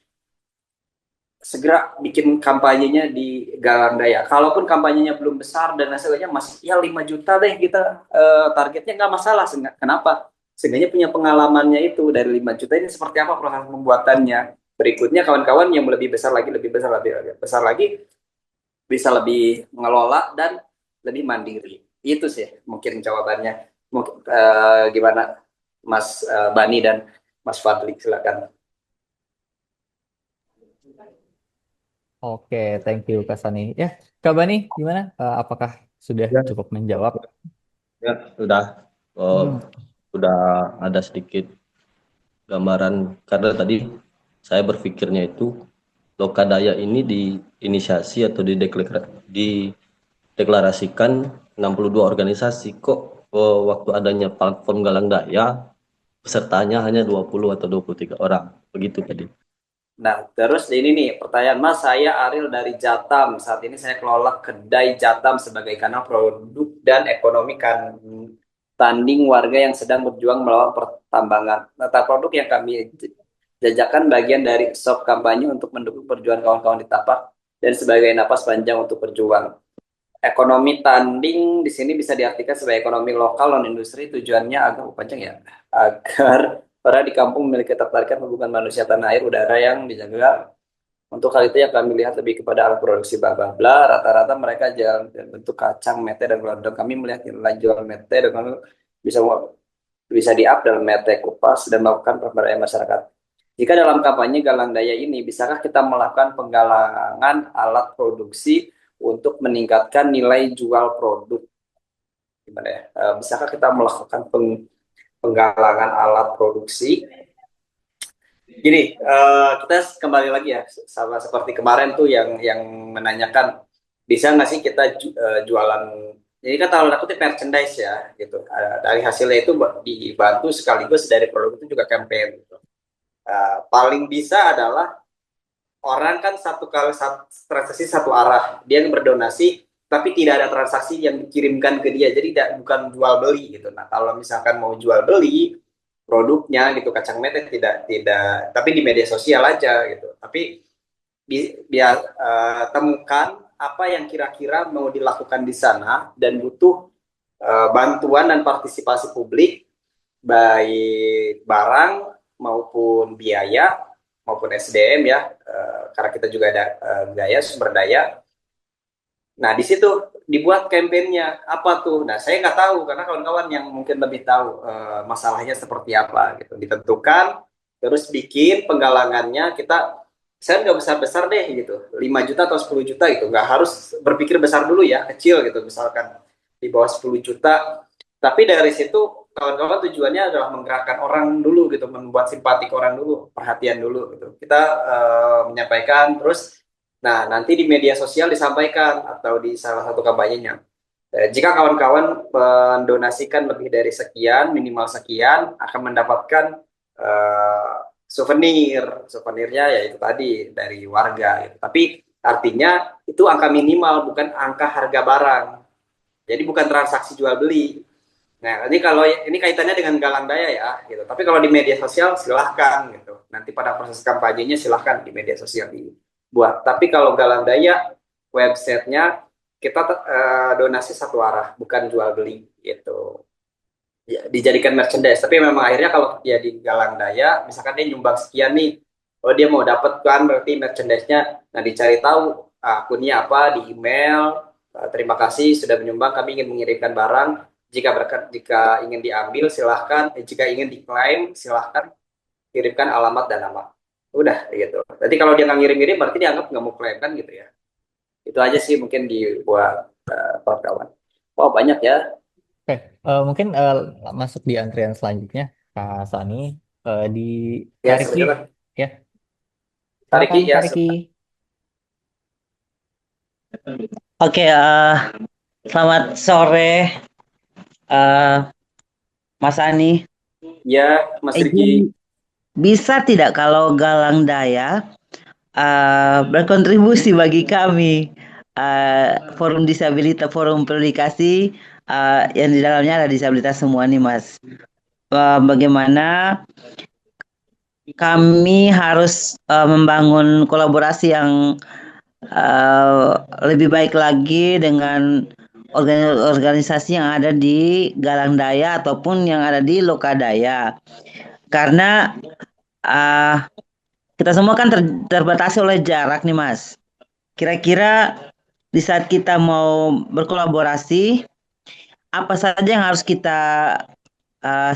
segera bikin kampanyenya di Galang Daya. Kalaupun kampanyenya belum besar dan hasilnya masih ya 5 juta deh kita, targetnya nggak masalah. Kenapa? Seenggaknya punya pengalamannya itu, dari 5 juta ini seperti apa proses pembuatannya. Berikutnya kawan-kawan yang lebih besar lagi, lebih besar lagi, bisa lebih mengelola dan lebih mandiri. Itu sih mungkin jawabannya. Mungkin gimana Mas Bani dan Mas Fadli, silakan. Oke, thank you Kak Sani. Ya, Kak Bani, gimana? Apakah sudah Ya, cukup menjawab? ya sudah. Oh, Hmm, sudah ada sedikit gambaran, karena tadi saya berpikirnya itu Lokadaya ini diinisiasi atau dideklarasikan 62 organisasi, kok waktu adanya platform Galang Daya pesertanya hanya 20 atau 23 orang begitu tadi. Nah, terus ini nih pertanyaan Mas, saya Ariel dari Jatam. Saat ini saya kelola kedai Jatam sebagai kanal produk dan ekonomi kan tanding warga yang sedang berjuang melawan pertambangan. Nah, produk yang kami jajakan bagian dari shop kampanye untuk mendukung perjuangan kawan-kawan di Tapak dan sebagai napas panjang untuk berjuang. Ekonomi tanding di sini bisa diartikan sebagai ekonomi lokal non industri, tujuannya agar panjang ya, agar para di kampung memiliki ketertarikan hubungan manusia tanah air udara yang dijaga. Untuk hal itu yang kami lihat lebih kepada alat produksi bla bla bla. Rata-rata mereka jual bentuk kacang, mete dan gelondong. Kami melihat nilai jual mete dan bisa bisa di-up dalam mete kupas dan melakukan pemberdayaan masyarakat. Jika dalam kampanye Galang Daya ini, bisakah kita melakukan penggalangan alat produksi untuk meningkatkan nilai jual produk? Gimana ya? Bisakah kita melakukan penggalangan alat produksi? Gini, kita kembali lagi ya, sama seperti kemarin tuh yang menanyakan, bisa nggak sih kita jualan? Jadi kan kalau aku merchandise ya, gitu. Dari hasilnya itu dibantu sekaligus dari produk itu juga campaign. Gitu. Paling bisa adalah orang kan satu kali transaksi satu arah, dia yang berdonasi tapi tidak ada transaksi yang dikirimkan ke dia, jadi bukan jual beli gitu. Nah kalau misalkan mau jual beli produknya gitu, kacang mete tidak tapi di media sosial aja gitu, tapi biar temukan apa yang kira-kira mau dilakukan di sana dan butuh bantuan dan partisipasi publik, baik barang maupun biaya maupun SDM ya, karena kita juga ada daya, sumber daya. Nah di situ dibuat kampanyenya apa tuh. Nah saya nggak tahu, karena kawan-kawan yang mungkin lebih tahu masalahnya seperti apa gitu. Ditentukan, terus bikin penggalangannya. Saya nggak besar-besar deh gitu, 5 juta atau 10 juta gitu, nggak harus berpikir besar dulu ya, kecil gitu, misalkan di bawah 10 juta. Tapi dari situ kawan-kawan tujuannya adalah menggerakkan orang dulu gitu, membuat simpatik orang dulu, perhatian dulu gitu. Kita menyampaikan terus, nah nanti di media sosial disampaikan atau di salah satu kampanyenya. Jika kawan-kawan mendonasikan lebih dari sekian, minimal sekian, akan mendapatkan souvenirnya ya itu tadi dari warga gitu. Tapi Artinya itu angka minimal, bukan angka harga barang. Jadi bukan transaksi jual beli. Nah, ini kalau ini kaitannya dengan galang daya ya, gitu. Tapi kalau di media sosial silahkan gitu. Nanti pada proses kampanyenya silahkan di media sosial dibuat. Tapi kalau galang daya, websitenya kita donasi satu arah, bukan jual beli gitu. Ya, dijadikan merchandise. Tapi memang akhirnya kalau dia di galang daya, misalkan dia nyumbang sekian nih, oh dia mau dapat kan berarti merchandise-nya. Nah, dicari tahu akunnya apa di email. Terima kasih sudah menyumbang, kami ingin mengirimkan barang. Jika ingin diambil silahkan, jika ingin diklaim silahkan kirimkan alamat dan nama. Udah gitu. Jadi kalau dia nggak ngirim-ngirim berarti dia anggap nggak mau klaim kan gitu ya. Itu aja sih mungkin dibuat kawan-kawan. Oh banyak ya. Oke, mungkin masuk di antrian selanjutnya, Kak Sani, di Kak Ya Riki, sebenarnya ya. Tariki Silakan ya. Kak Riki. Oke, selamat sore, eh, Mas Ani. Ya, Mas Riki. Bisa tidak kalau Galang Daya berkontribusi bagi kami, forum disabilitas, forum publikasi yang di dalamnya ada disabilitas semua nih, Mas. Bagaimana kami harus membangun kolaborasi yang lebih baik lagi dengan organisasi yang ada di Galang Daya ataupun yang ada di Lokadaya. Karena kita semua kan terbatasi oleh jarak nih Mas. Kira-kira di saat kita mau berkolaborasi, apa saja yang harus kita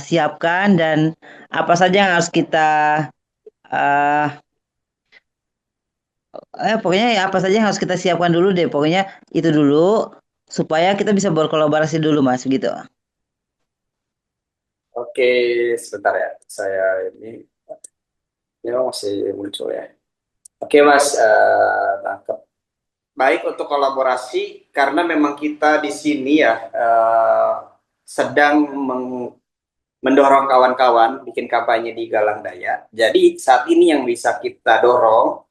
siapkan dan apa saja yang harus kita uh, pokoknya ya apa saja yang harus kita siapkan dulu deh. Pokoknya itu dulu supaya kita bisa berkolaborasi dulu Mas gitu. Oke, sebentar ya. Saya ini masih muncul ya. Oke, Mas, tangkap. Baik untuk kolaborasi karena memang kita di sini ya sedang mendorong kawan-kawan bikin kampanye di Galang Daya. Jadi saat ini yang bisa kita dorong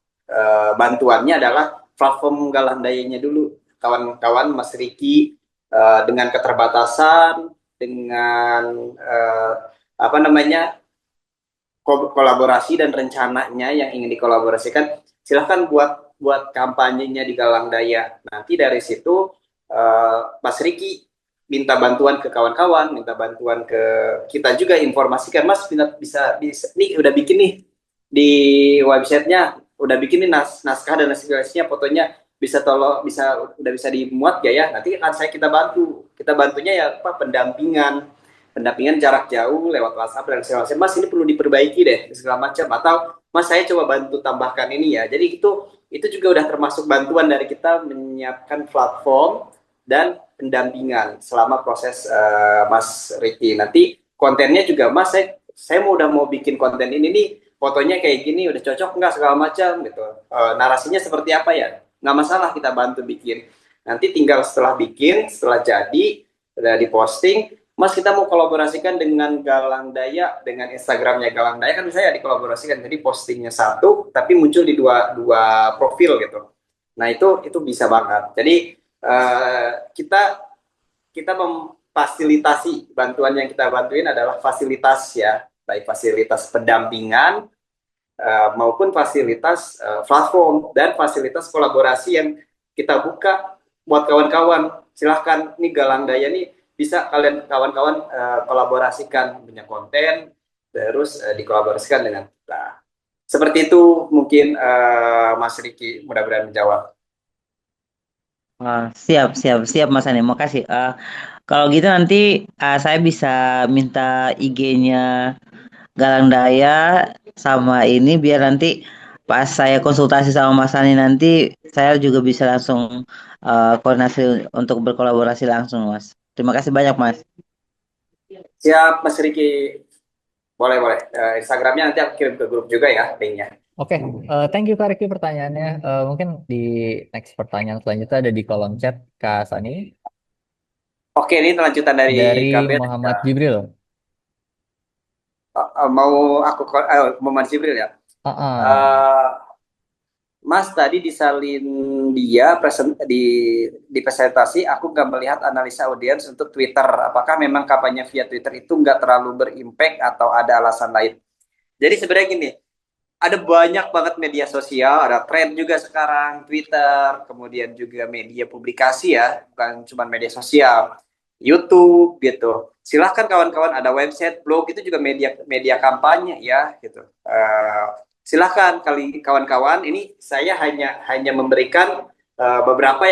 bantuannya adalah platform Galang Dayanya dulu. Kawan-kawan Mas Riki dengan keterbatasan, dengan apa namanya kolaborasi dan rencananya yang ingin dikolaborasikan, silahkan buat kampanyenya di Galang Daya. Nanti dari situ Mas Riki minta bantuan ke kawan-kawan, minta bantuan ke kita juga informasikan, Mas bisa nih udah bikin nih di websitenya, udah bikin nih naskah dan naskahnya, fotonya udah bisa dimuat gak ya? Nanti akan kita bantunya ya apa pendampingan jarak jauh lewat WhatsApp dan segala macam. Mas ini perlu diperbaiki deh segala macam, atau Mas saya coba bantu tambahkan ini ya. Jadi itu juga udah termasuk bantuan dari kita menyiapkan platform dan pendampingan selama proses Mas Ricky. Nanti kontennya juga Mas saya udah mau bikin konten ini nih, fotonya kayak gini udah cocok nggak segala macam gitu. Narasinya seperti apa ya? Nggak masalah kita bantu bikin. Nanti tinggal setelah jadi udah diposting, Mas kita mau kolaborasikan dengan Galang Daya, dengan Instagramnya Galang Daya kan bisa ya dikolaborasikan. Jadi postingnya satu, tapi muncul di dua profil gitu. Nah itu bisa banget. Jadi kita kita memfasilitasi, bantuan yang kita bantuin adalah fasilitas ya, baik fasilitas pendampingan maupun fasilitas platform dan fasilitas kolaborasi yang kita buka buat kawan-kawan. Silahkan nih Galang Daya nih bisa kalian kawan-kawan kolaborasikan punya konten terus dikolaborasikan dengan kita. Seperti itu mungkin Mas Riki, mudah-mudahan menjawab. Siap Mas Ani, makasih. Kalau gitu nanti saya bisa minta IG-nya Galang Daya sama ini biar nanti pas saya konsultasi sama Mas Ani nanti saya juga bisa langsung koordinasi untuk berkolaborasi langsung Mas. Terima kasih banyak Mas. Siap Mas Riki, boleh. Instagramnya nanti aku kirim ke grup juga ya linknya. Oke, thank you Kak Riki pertanyaannya. Mungkin di next pertanyaan selanjutnya ada di kolom chat Kak Sani Oke, ini lanjutan dari dari Kabir. Muhammad Jibril. Mau aku Muhammad Jibril ya. Uh-uh. Uh, Mas tadi disalin di presentasi aku nggak melihat analisa audiens untuk Twitter. Apakah memang kampanye via Twitter itu nggak terlalu berimpact atau ada alasan lain? Jadi sebenarnya gini, ada banyak banget media sosial, ada thread juga sekarang, Twitter, kemudian juga media publikasi ya, bukan cuma media sosial, YouTube gitu. Silahkan kawan-kawan ada website, blog itu juga media media kampanye ya gitu. Silahkan kali kawan-kawan, ini saya hanya hanya memberikan beberapa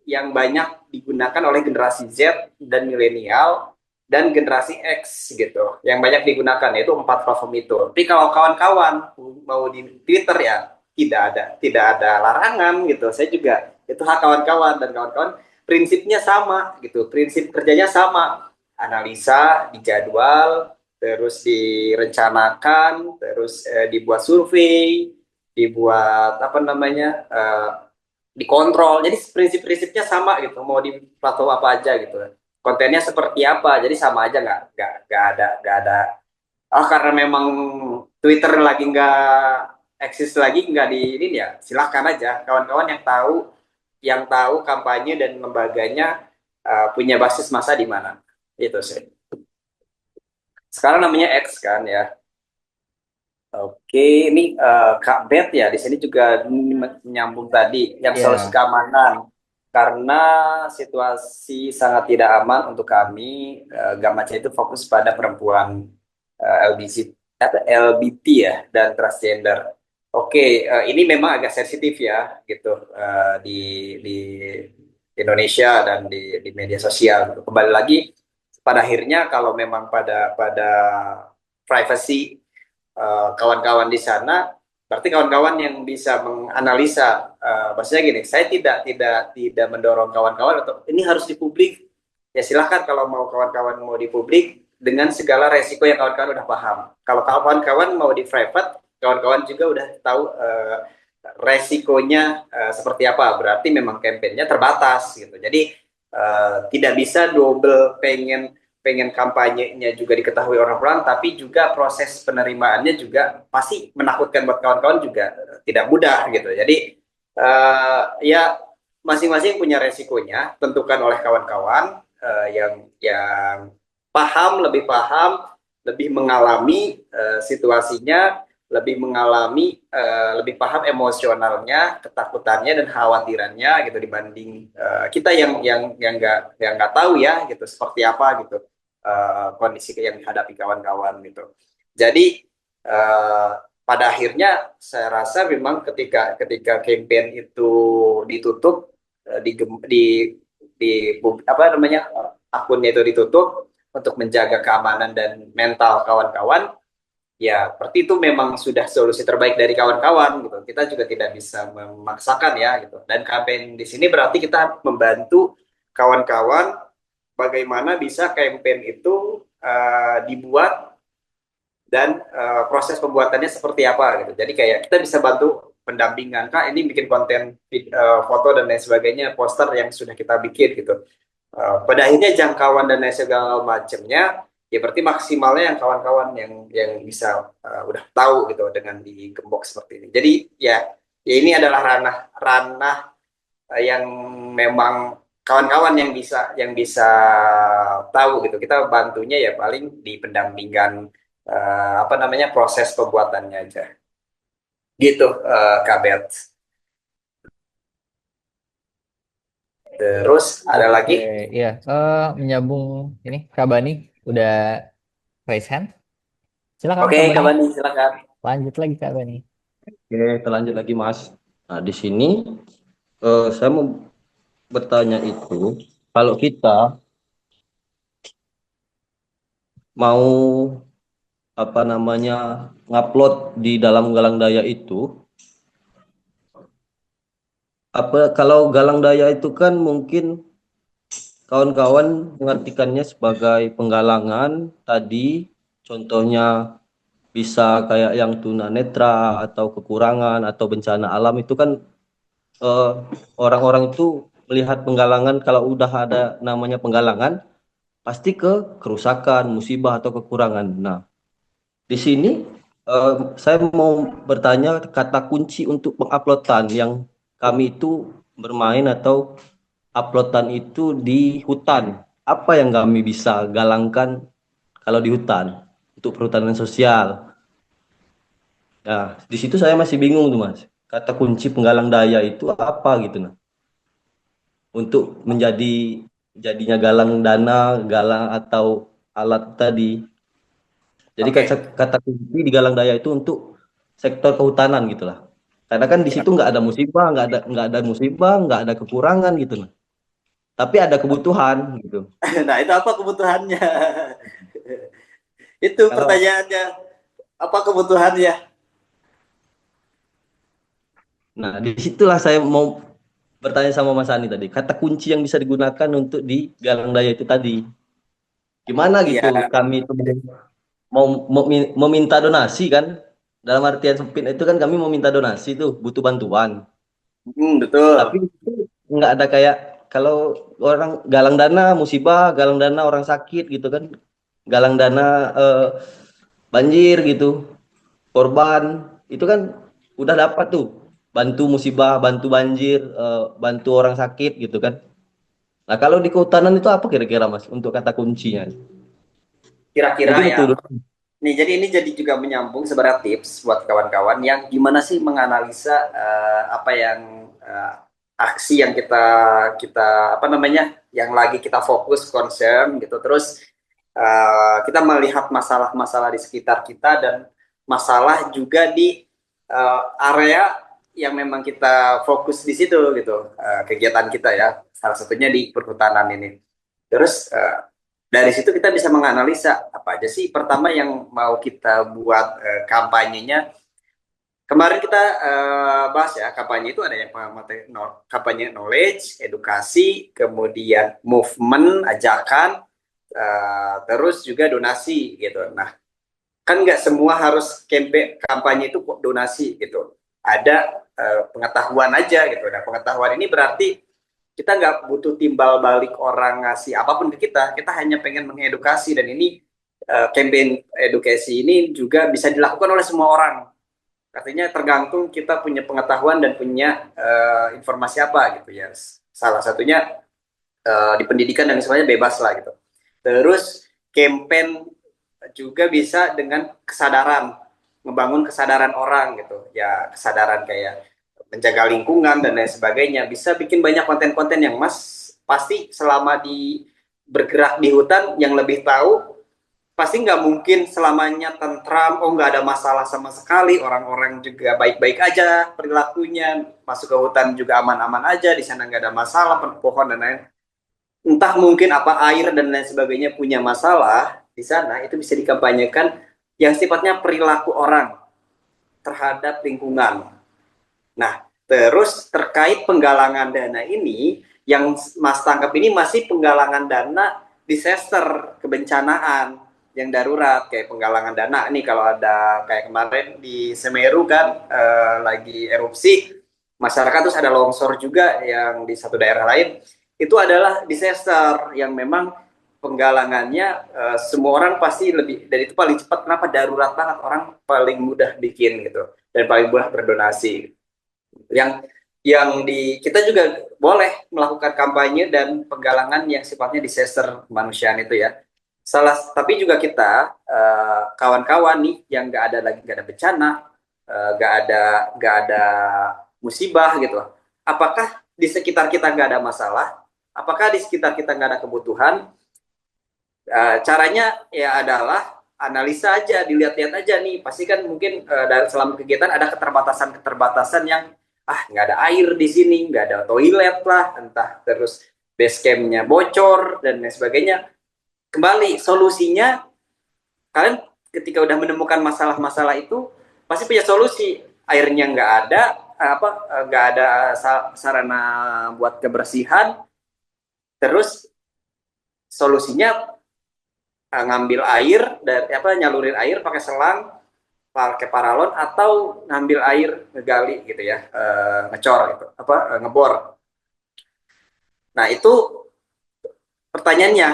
yang banyak digunakan oleh generasi Z dan milenial dan generasi X gitu yang banyak digunakan yaitu 4 platform itu. Tapi kalau kawan-kawan mau di Twitter ya tidak ada larangan gitu. Saya juga itu hak kawan-kawan dan kawan-kawan prinsipnya sama gitu. Prinsip kerjanya sama. Analisa, dijadwal, terus direncanakan, terus dibuat survei, dibuat apa namanya dikontrol. Jadi prinsip-prinsipnya sama gitu. Mau di platform apa aja gitu kontennya seperti apa jadi sama aja nggak ada karena memang Twitter lagi nggak eksis lagi nggak di ini ya silahkan aja kawan-kawan yang tahu kampanye dan lembaganya punya basis masa di mana itu sih sekarang namanya X kan ya. Oke, ini Kak Bet ya, di sini juga menyambung tadi yang solusi Ya, keamanan. Karena situasi sangat tidak aman untuk kami, Gamaca itu fokus pada perempuan LBT ya dan transgender. Oke, ini memang agak sensitif ya, gitu di Indonesia dan di media sosial. Gitu. Kembali lagi pada akhirnya kalau memang pada privacy kawan-kawan di sana, berarti kawan-kawan yang bisa menganalisa. Maksudnya gini, saya tidak mendorong kawan-kawan untuk ini harus dipublik. Ya silahkan kalau mau kawan-kawan mau dipublik dengan segala resiko yang kawan-kawan udah paham. Kalau kawan-kawan mau di private, kawan-kawan juga udah tahu resikonya seperti apa. Berarti memang kampanyenya terbatas gitu. Jadi tidak bisa double pengen pengen kampanyenya juga diketahui orang-orang, tapi juga proses penerimaannya juga pasti menakutkan buat kawan-kawan juga tidak mudah gitu. Jadi ya masing-masing punya resikonya, tentukan oleh kawan-kawan yang paham, lebih mengalami situasinya, lebih paham emosionalnya, ketakutannya dan khawatirannya gitu dibanding kita yang nggak tahu ya gitu seperti apa gitu kondisi yang dihadapi kawan-kawan gitu. Jadi uh, pada akhirnya saya rasa memang ketika ketika campaign itu ditutup di apa namanya akunnya itu ditutup untuk menjaga keamanan dan mental kawan-kawan ya berarti itu memang sudah solusi terbaik dari kawan-kawan gitu kita juga tidak bisa memaksakan ya gitu dan campaign di sini berarti kita membantu kawan-kawan bagaimana bisa campaign itu dibuat dan proses pembuatannya seperti apa gitu. Jadi kayak kita bisa bantu pendampingan, Kak ini bikin konten foto dan lain sebagainya, poster yang sudah kita bikin gitu. Pada akhirnya jangkauan dan lain segala macamnya ya berarti maksimalnya yang kawan-kawan yang bisa udah tahu gitu dengan digembok seperti ini. Jadi ya ini adalah ranah ranah yang memang kawan-kawan yang bisa tahu gitu. Kita bantunya ya paling di pendampingan apa namanya proses pembuatannya aja. Gitu Kak Bet. Terus ada oke, lagi? ya. Menyambung ini, Kak Bani udah raise hand. Silakan Oke Kak Kak Bani. Bani silakan. Lanjut lagi Kak Bani. Oke, kita lanjut lagi Mas. Nah, di sini saya mau bertanya itu, kalau kita mau apa namanya ngupload di dalam Galang Daya itu, apa kalau Galang Daya itu kan mungkin kawan-kawan mengartikannya sebagai penggalangan tadi, contohnya bisa kayak yang tunanetra atau kekurangan atau bencana alam itu kan eh, orang-orang itu melihat penggalangan kalau udah ada namanya penggalangan pasti ke kerusakan, musibah atau kekurangan. Nah, di sini Saya mau bertanya kata kunci untuk penguploadan yang kami itu bermain atau uploadan itu di hutan. Apa yang kami bisa galangkan kalau di hutan untuk perhutanan sosial? Nah, di situ saya masih bingung tuh Mas. Kata kunci penggalang daya itu apa gitu nah? Untuk jadinya galang dana, galang atau alat tadi. Jadi Oke. kata kunci di galang daya itu untuk sektor kehutanan gitulah. Karena kan di situ nggak ada musibah, nggak ada musibah, nggak ada kekurangan gitu nah. Tapi ada kebutuhan gitu. Nah, itu apa kebutuhannya? Itu Kalau pertanyaannya. Apa kebutuhannya? nah disitulah saya mau bertanya sama Mas Ani tadi. Kata kunci yang bisa digunakan untuk di galang daya itu tadi. Gimana Iya, gitu kami itu meminta donasi kan? Dalam artian sempit itu kan kami meminta donasi tuh, butuh bantuan. Tapi betul. itu nggak ada kayak kalau orang galang dana musibah, galang dana orang sakit gitu kan, galang dana banjir gitu, korban itu kan udah dapat tuh bantu musibah, bantu banjir, bantu orang sakit gitu kan. Nah kalau di kehutanan itu apa kira-kira Mas untuk kata kuncinya? Kira-kira Mungkin ya. itu dulu. Nih, jadi ini jadi juga menyambung sebenarnya tips buat kawan-kawan yang gimana sih menganalisa apa yang aksi yang kita kita apa namanya yang lagi kita fokus concern gitu. Terus kita melihat masalah-masalah di sekitar kita dan masalah juga di area yang memang kita fokus di situ gitu, kegiatan kita ya. Salah satunya di perhutanan ini. Terus dari situ kita bisa menganalisa apa aja sih pertama yang mau kita buat kampanyenya. Kemarin kita bahas ya, kampanye itu ada yang kampanye knowledge, edukasi, kemudian movement, ajakan, terus juga donasi gitu. Nah, kan nggak semua harus kampanye itu donasi gitu. Ada pengetahuan aja gitu. Nah, pengetahuan ini berarti kita nggak butuh timbal balik orang ngasih apapun ke kita hanya pengen mengedukasi, dan ini campaign edukasi ini juga bisa dilakukan oleh semua orang. Artinya tergantung kita punya pengetahuan dan punya informasi apa gitu ya. Salah satunya di pendidikan dan semuanya bebas lah gitu. Terus campaign juga bisa dengan kesadaran, ngebangun kesadaran orang gitu ya, kesadaran kayak menjaga lingkungan dan lain sebagainya. Bisa bikin banyak konten-konten yang Mas pasti selama di bergerak di hutan yang lebih tahu, pasti nggak mungkin selamanya tentram, oh nggak ada masalah sama sekali, orang-orang juga baik-baik aja perilakunya, masuk ke hutan juga aman-aman aja, di sana nggak ada masalah, pohon dan lain. Entah mungkin apa air dan lain sebagainya punya masalah di sana, itu bisa dikampanyekan yang sifatnya perilaku orang terhadap lingkungan. Nah, terus terkait penggalangan dana ini, yang Mas tangkap ini masih penggalangan dana disaster, kebencanaan yang darurat, kayak penggalangan dana nih kalau ada kayak kemarin di Semeru kan lagi erupsi, masyarakat terus ada longsor juga yang di satu daerah lain, itu adalah disaster yang memang penggalangannya semua orang pasti lebih dari itu paling cepat. Kenapa? Darurat banget, orang paling mudah bikin gitu dan paling mudah berdonasi. Yang kita juga boleh melakukan kampanye dan penggalangan yang sifatnya disaster kemanusiaan itu ya. Tapi juga kita kawan-kawan nih yang nggak ada lagi, nggak ada bencana, nggak ada musibah gitu. Apakah di sekitar kita nggak ada masalah? Apakah di sekitar kita nggak ada kebutuhan? Caranya ya adalah analisa aja, dilihat-lihat aja nih. Pasti kan mungkin dari selama kegiatan ada keterbatasan yang nggak ada air di sini, nggak ada toilet lah, entah terus base campnya bocor dan lain sebagainya. Kembali solusinya, kalian ketika udah menemukan masalah-masalah itu pasti punya solusi. Airnya nggak ada, nggak ada sarana buat kebersihan, terus solusinya ngambil air dari nyalurin air pakai selang, pakai paralon, atau ngambil air ngegali gitu ya, ngecor gitu, ngebor. Nah, itu pertanyaannya,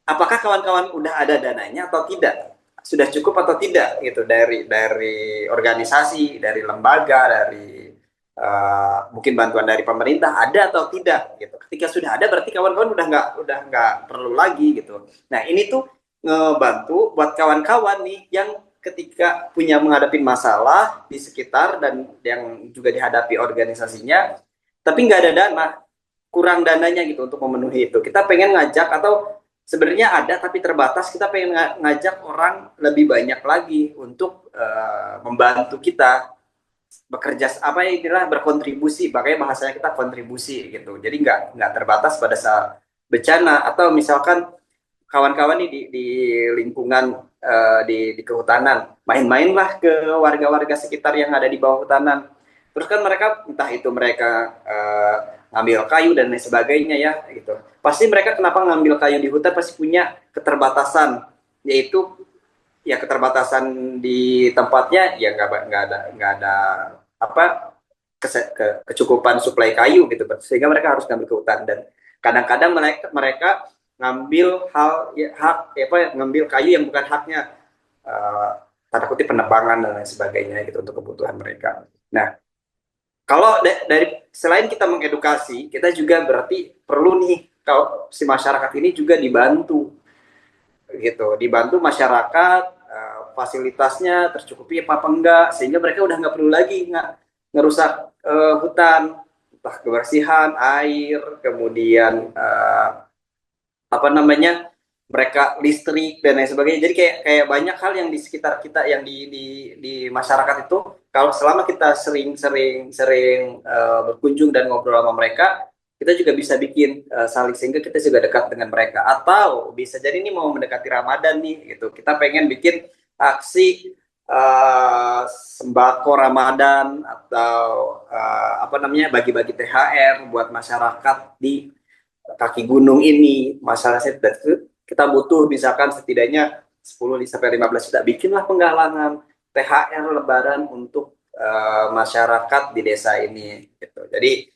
apakah kawan-kawan udah ada dananya atau tidak? sudah cukup atau tidak gitu dari organisasi, dari lembaga, dari mungkin bantuan dari pemerintah ada atau tidak gitu. Ketika sudah ada berarti kawan-kawan udah nggak perlu lagi gitu. Nah ini tuh ngebantu buat kawan-kawan nih yang ketika punya menghadapi masalah di sekitar dan yang juga dihadapi organisasinya, tapi nggak ada dana, kurang dananya gitu untuk memenuhi itu. Kita pengen ngajak atau sebenarnya ada tapi terbatas. Kita pengen ngajak orang lebih banyak lagi untuk membantu kita bekerja apa ya istilah berkontribusi, makanya bahasanya kita kontribusi gitu. Jadi nggak terbatas pada saat bencana atau misalkan kawan-kawan nih di lingkungan di kehutanan main-mainlah ke warga-warga sekitar yang ada di bawah hutanan. Terus kan mereka entah itu mereka ngambil kayu dan lain sebagainya ya gitu. Pasti mereka kenapa ngambil kayu di hutan pasti punya keterbatasan, yaitu ya keterbatasan di tempatnya ya nggak ada apa kecukupan suplai kayu gitu, sehingga mereka harus ngambil ke hutan. Dan kadang-kadang mereka ngambil ngambil kayu yang bukan haknya, tanda kutip penebangan dan lain sebagainya gitu untuk kebutuhan mereka. Nah kalau dari selain kita mengedukasi, kita juga berarti perlu nih kalau si masyarakat ini juga dibantu gitu, dibantu masyarakat, fasilitasnya tercukupi apa enggak, sehingga mereka udah nggak perlu lagi ngerusak hutan, entah kebersihan air, kemudian apa namanya mereka listrik dan lain sebagainya. Jadi kayak banyak hal yang di sekitar kita yang di masyarakat itu, kalau selama kita sering berkunjung dan ngobrol sama mereka, kita juga bisa bikin saling, sehingga kita juga dekat dengan mereka. Atau bisa jadi ini mau mendekati Ramadan nih gitu, kita pengen bikin aksi sembako Ramadan atau apa namanya bagi-bagi THR buat masyarakat di kaki gunung ini. Masalahnya kita butuh misalkan setidaknya 10 sampai 15 juta, bikinlah penggalangan THR lebaran untuk masyarakat di desa ini gitu. Jadi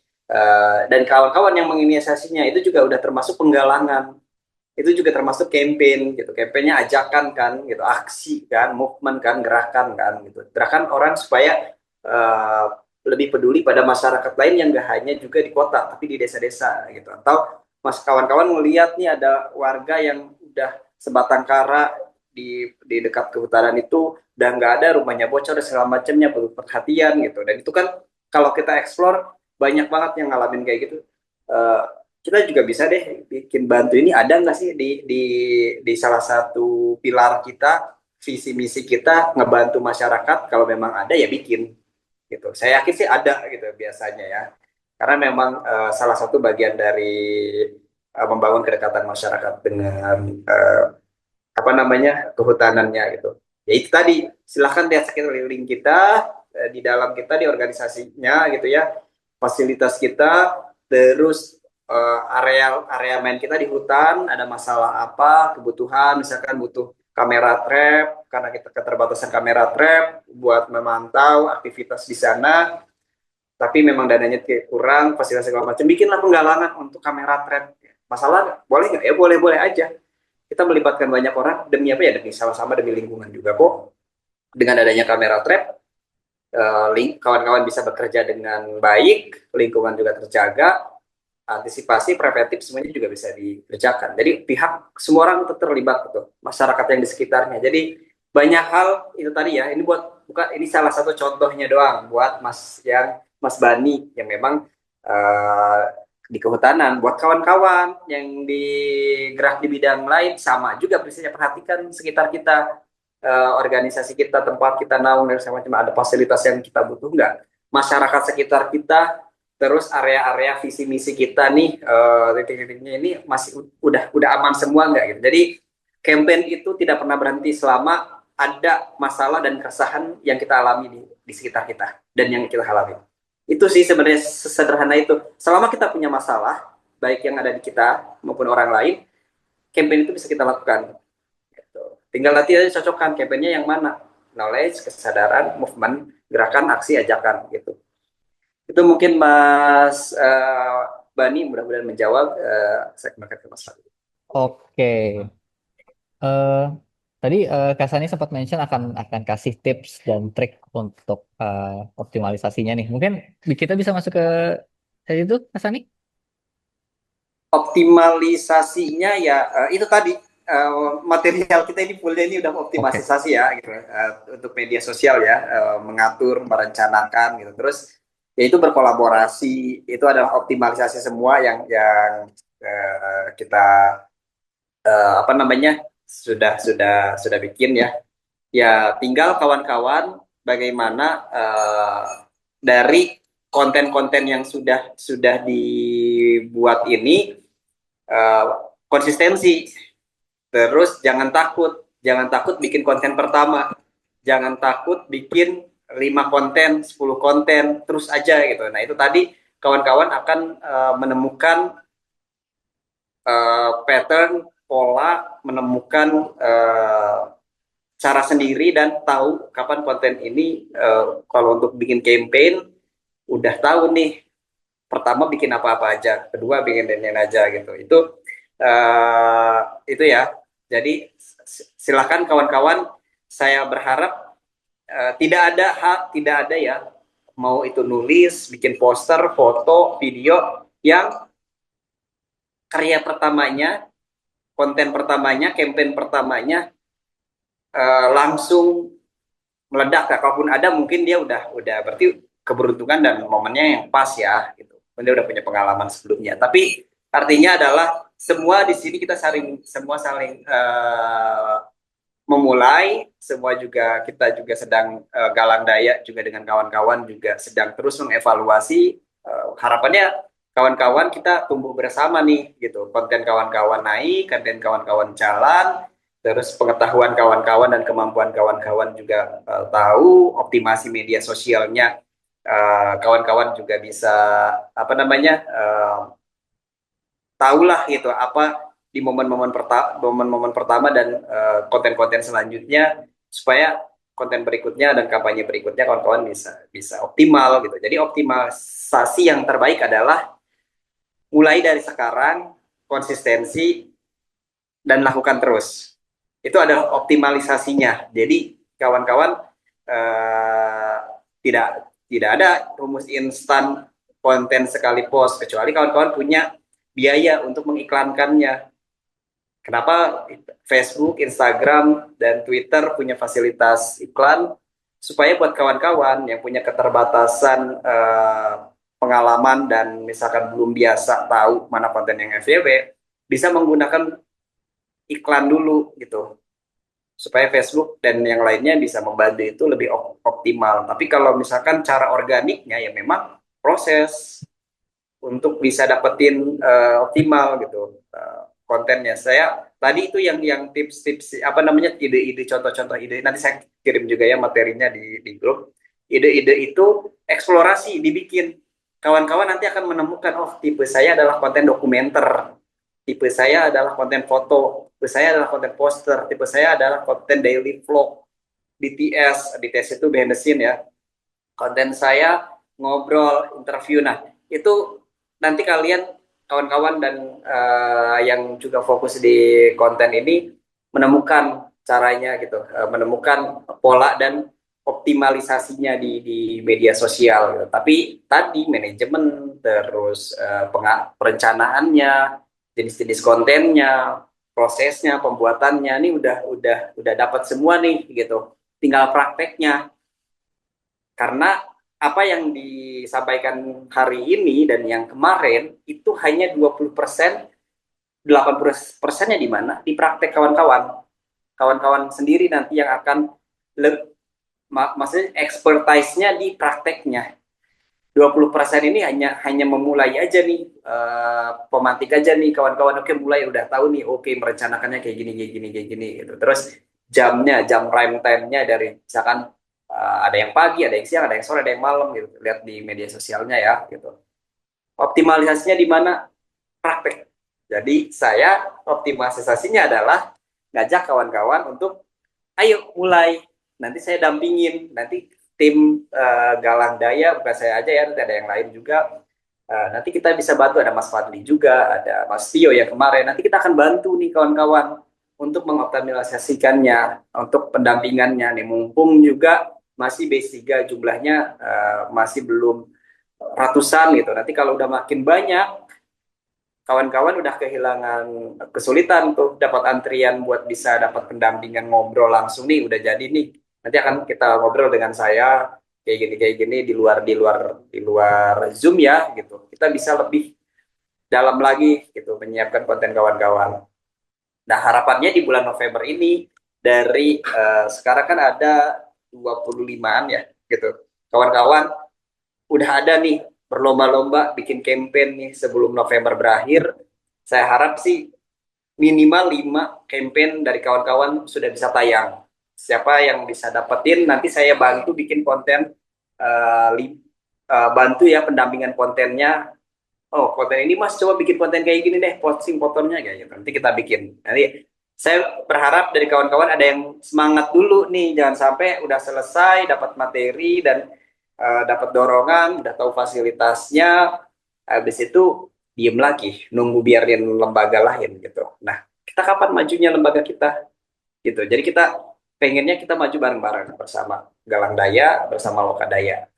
dan kawan-kawan yang menginisiasinya itu juga udah termasuk penggalangan, itu juga termasuk campaign gitu. Campaignnya ajakan kan gitu, aksi kan, movement kan, gerakan kan gitu, gerakan orang supaya lebih peduli pada masyarakat lain yang gak hanya juga di kota tapi di desa-desa gitu. Atau mas kawan-kawan melihat nih ada warga yang udah sebatang kara di dekat kehutanan itu udah nggak ada, rumahnya bocor dan segala macamnya, perlu perhatian gitu. Dan itu kan kalau kita explore banyak banget yang ngalamin kayak gitu. Uh, kita juga bisa deh bikin bantu ini, ada nggak sih di salah satu pilar kita, visi misi kita ngebantu masyarakat. Kalau memang ada ya bikin gitu. Saya yakin sih ada gitu biasanya ya, karena memang salah satu bagian dari membangun kedekatan masyarakat dengan apa namanya kehutanannya gitu. Ya itu tadi, silahkan lihat sekeliling kita, di dalam kita, di organisasinya gitu ya, fasilitas kita, terus area main kita di hutan, ada masalah apa, kebutuhan, misalkan butuh kamera trap, karena kita keterbatasan kamera trap buat memantau aktivitas di sana, tapi memang dananya kurang, fasilitas segala macam, bikinlah penggalangan untuk kamera trap. Masalah boleh nggak? Ya boleh-boleh aja. Kita melibatkan banyak orang demi apa ya? Demi sama-sama, demi lingkungan juga kok. Dengan adanya kamera trap, kawan-kawan bisa bekerja dengan baik, lingkungan juga terjaga, antisipasi preventif semuanya juga bisa dikerjakan. Jadi pihak semua orang itu terlibat gitu, masyarakat yang di sekitarnya. Jadi banyak hal itu tadi ya. Ini bukan ini salah satu contohnya doang buat Mas Bani yang memang di kehutanan. Buat kawan-kawan yang gerak di bidang lain sama juga, prinsipnya perhatikan sekitar kita, organisasi kita, tempat kita naung dan segala macam, ada fasilitas yang kita butuh nggak, masyarakat sekitar kita, terus area-area visi misi kita nih, titik-titiknya ini masih udah aman semua nggak gitu. Jadi campaign itu tidak pernah berhenti selama ada masalah dan keresahan yang kita alami di sekitar kita dan yang kita alami. Itu sih sebenarnya sesederhana itu. Selama kita punya masalah, baik yang ada di kita maupun orang lain, campaign itu bisa kita lakukan. Gitu. Tinggal nanti aja cocokkan campaignnya yang mana. Knowledge, kesadaran, movement, gerakan, aksi, ajakan gitu. Itu mungkin Mas Bani mudah-mudahan menjawab. Saya kembalikan ke Mas Fadli. Oke. Eh, Tadi Kak Sani sempat mention akan kasih tips dan trik untuk optimalisasinya nih. Mungkin kita bisa masuk ke sesi itu, Kak Sani? Optimalisasinya ya itu tadi material kita ini fullnya ini udah Oke. optimalisasi ya gitu untuk media sosial ya mengatur merencanakan gitu terus ya itu berkolaborasi itu adalah optimalisasi semua yang kita apa namanya sudah bikin ya ya tinggal kawan-kawan bagaimana dari konten-konten yang sudah dibuat ini uh, konsistensi. Terus jangan takut bikin konten pertama, jangan takut bikin 5 konten, 10 konten, terus aja gitu. Nah itu tadi kawan-kawan akan menemukan pattern, pola, menemukan cara sendiri dan tahu kapan konten ini kalau untuk bikin campaign udah tahu nih pertama bikin apa-apa aja, kedua bikin dan aja gitu. Itu ya. Jadi silakan kawan-kawan. Saya berharap tidak ada ya mau itu nulis, bikin poster, foto, video yang karya pertamanya, konten pertamanya, campaign pertamanya langsung meledak. Nah, kalaupun ada mungkin dia udah berarti keberuntungan dan momennya yang pas ya gitu. Dia udah punya pengalaman sebelumnya. Tapi artinya adalah semua di sini kita semua saling memulai, semua juga kita juga sedang galang daya juga dengan kawan-kawan juga sedang terus mengevaluasi. Harapannya kawan-kawan kita tumbuh bersama nih gitu. Konten kawan-kawan naik, konten kawan-kawan jalan, terus pengetahuan kawan-kawan dan kemampuan kawan-kawan juga tahu, optimasi media sosialnya kawan-kawan juga bisa apa namanya tahulah gitu apa di momen-momen pertama dan konten-konten selanjutnya supaya konten berikutnya dan kampanye berikutnya kawan-kawan bisa bisa optimal gitu. Jadi optimalisasi yang terbaik adalah mulai dari sekarang konsistensi dan lakukan terus. Itu adalah optimalisasinya. Jadi kawan-kawan eh, tidak tidak ada rumus instan konten sekali post kecuali kawan-kawan punya biaya untuk mengiklankannya. Kenapa Facebook, Instagram, dan Twitter punya fasilitas iklan supaya buat kawan-kawan yang punya keterbatasan pengalaman dan misalkan belum biasa tahu mana konten yang FYP bisa menggunakan iklan dulu gitu supaya Facebook dan yang lainnya bisa membantu itu lebih optimal. Tapi kalau misalkan cara organiknya ya memang proses untuk bisa dapetin optimal gitu kontennya. Saya tadi itu yang tips-tips apa namanya ide-ide contoh-contoh ide nanti saya kirim juga ya materinya di grup. Ide-ide itu eksplorasi dibikin. Kawan-kawan nanti akan menemukan oh tipe saya adalah konten dokumenter, tipe saya adalah konten foto, tipe saya adalah konten poster, tipe saya adalah konten daily vlog, BTS itu behind the scene ya. Konten saya ngobrol, interview. Nah, itu nanti kalian kawan-kawan dan yang juga fokus di konten ini menemukan caranya gitu, menemukan pola dan optimalisasinya di media sosial. Gitu. Tapi tadi manajemen, terus perencanaannya, jenis-jenis kontennya, prosesnya, pembuatannya ini udah dapat semua nih gitu. Tinggal prakteknya karena apa yang disampaikan hari ini dan yang kemarin itu hanya 20%, 80%-nya di mana? Di praktek kawan-kawan. Kawan-kawan sendiri nanti yang akan maksudnya expertise-nya di prakteknya. 20% ini hanya memulai aja nih pemantik aja nih kawan-kawan oke mulai udah tahu nih oke merencanakannya kayak gini gitu. Terus jam prime time-nya dari misalkan ada yang pagi, ada yang siang, ada yang sore, ada yang malam gitu. Lihat di media sosialnya ya gitu. Optimalisasinya di mana? Praktek. Jadi saya optimalisasinya adalah ngajak kawan-kawan untuk ayo mulai. Nanti saya dampingin. Nanti tim Galang Daya bukan saya aja ya, nanti ada yang lain juga. Nanti kita bisa bantu ada Mas Fadli juga, ada Mas Tio yang kemarin. Nanti kita akan bantu nih kawan-kawan untuk mengoptimalisasikannya, untuk pendampingannya nih. Mumpung juga masih base 3 jumlahnya masih belum ratusan gitu. Nanti kalau udah makin banyak, kawan-kawan udah kehilangan kesulitan tuh dapat antrian buat bisa dapat pendampingan ngobrol langsung nih, udah jadi nih. Nanti akan kita ngobrol dengan saya kayak gini di luar Zoom ya gitu. Kita bisa lebih dalam lagi gitu menyiapkan konten kawan-kawan. Nah, harapannya di bulan November ini dari sekarang kan ada 25-an ya gitu. Kawan-kawan udah ada nih berlomba-lomba bikin campaign nih sebelum November berakhir. Saya harap sih minimal 5 campaign dari kawan-kawan sudah bisa tayang. Siapa yang bisa dapetin nanti saya bantu bikin konten, bantu ya pendampingan kontennya. Oh, konten ini Mas coba bikin konten kayak gini deh, posting fotonya kayak gitu. Nanti kita bikin. Nanti saya berharap dari kawan-kawan ada yang semangat dulu nih, jangan sampai udah selesai dapat materi dan dapat dorongan, udah tahu fasilitasnya, habis itu diem lagi, nunggu biarin lembaga lain gitu. Nah, kita kapan majunya lembaga kita gitu. Jadi kita pengennya kita maju bareng-bareng bersama Galang Daya, bersama Lokadaya.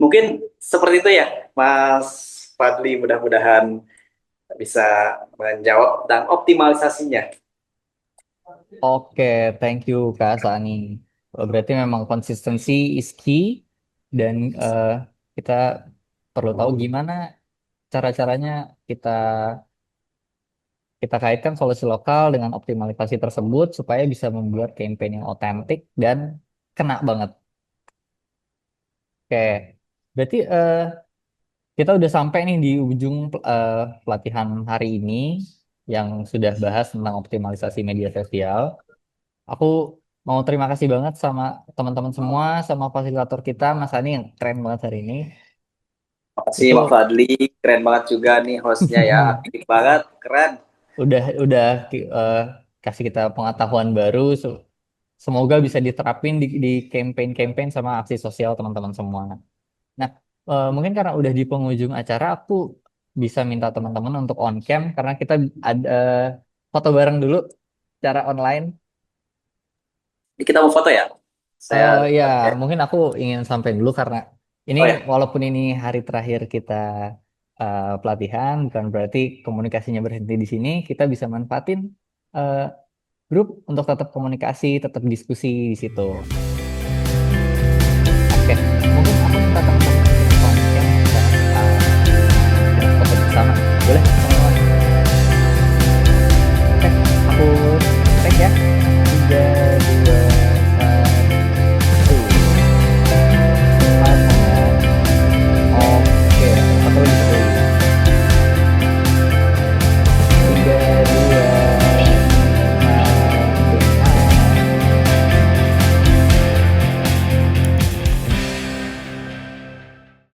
Mungkin seperti itu ya, Mas Fadli. Mudah-mudahan bisa menjawab tentang optimalisasinya. Oke, thank you Kak Sani. Berarti memang konsistensi is key dan kita perlu tahu gimana cara-caranya kita kita kaitkan solusi lokal dengan optimalisasi tersebut supaya bisa membuat campaign yang otentik dan kena banget. Oke, berarti kita udah sampai nih di ujung pelatihan hari ini yang sudah bahas tentang optimalisasi media sosial. Aku mau terima kasih banget sama teman-teman semua, sama fasilitator kita, Mas Ani yang keren banget hari ini. Makasih Itu Mas Fadli, keren banget juga nih hostnya ya, aktif banget, keren. udah kasih kita pengetahuan baru. Semoga bisa diterapin di campaign-campaign sama aksi sosial teman-teman semua. Nah, mungkin karena udah di penghujung acara, aku bisa minta teman-teman untuk on cam karena kita ada foto bareng dulu secara online. Kita mau foto ya? Saya Ya, oke. mungkin aku ingin sampai dulu karena ini Oh ya, walaupun ini hari terakhir kita pelatihan, bukan berarti komunikasinya berhenti di sini. Kita bisa manfaatin eh, grup untuk tetap komunikasi, tetap diskusi di situ. Oke.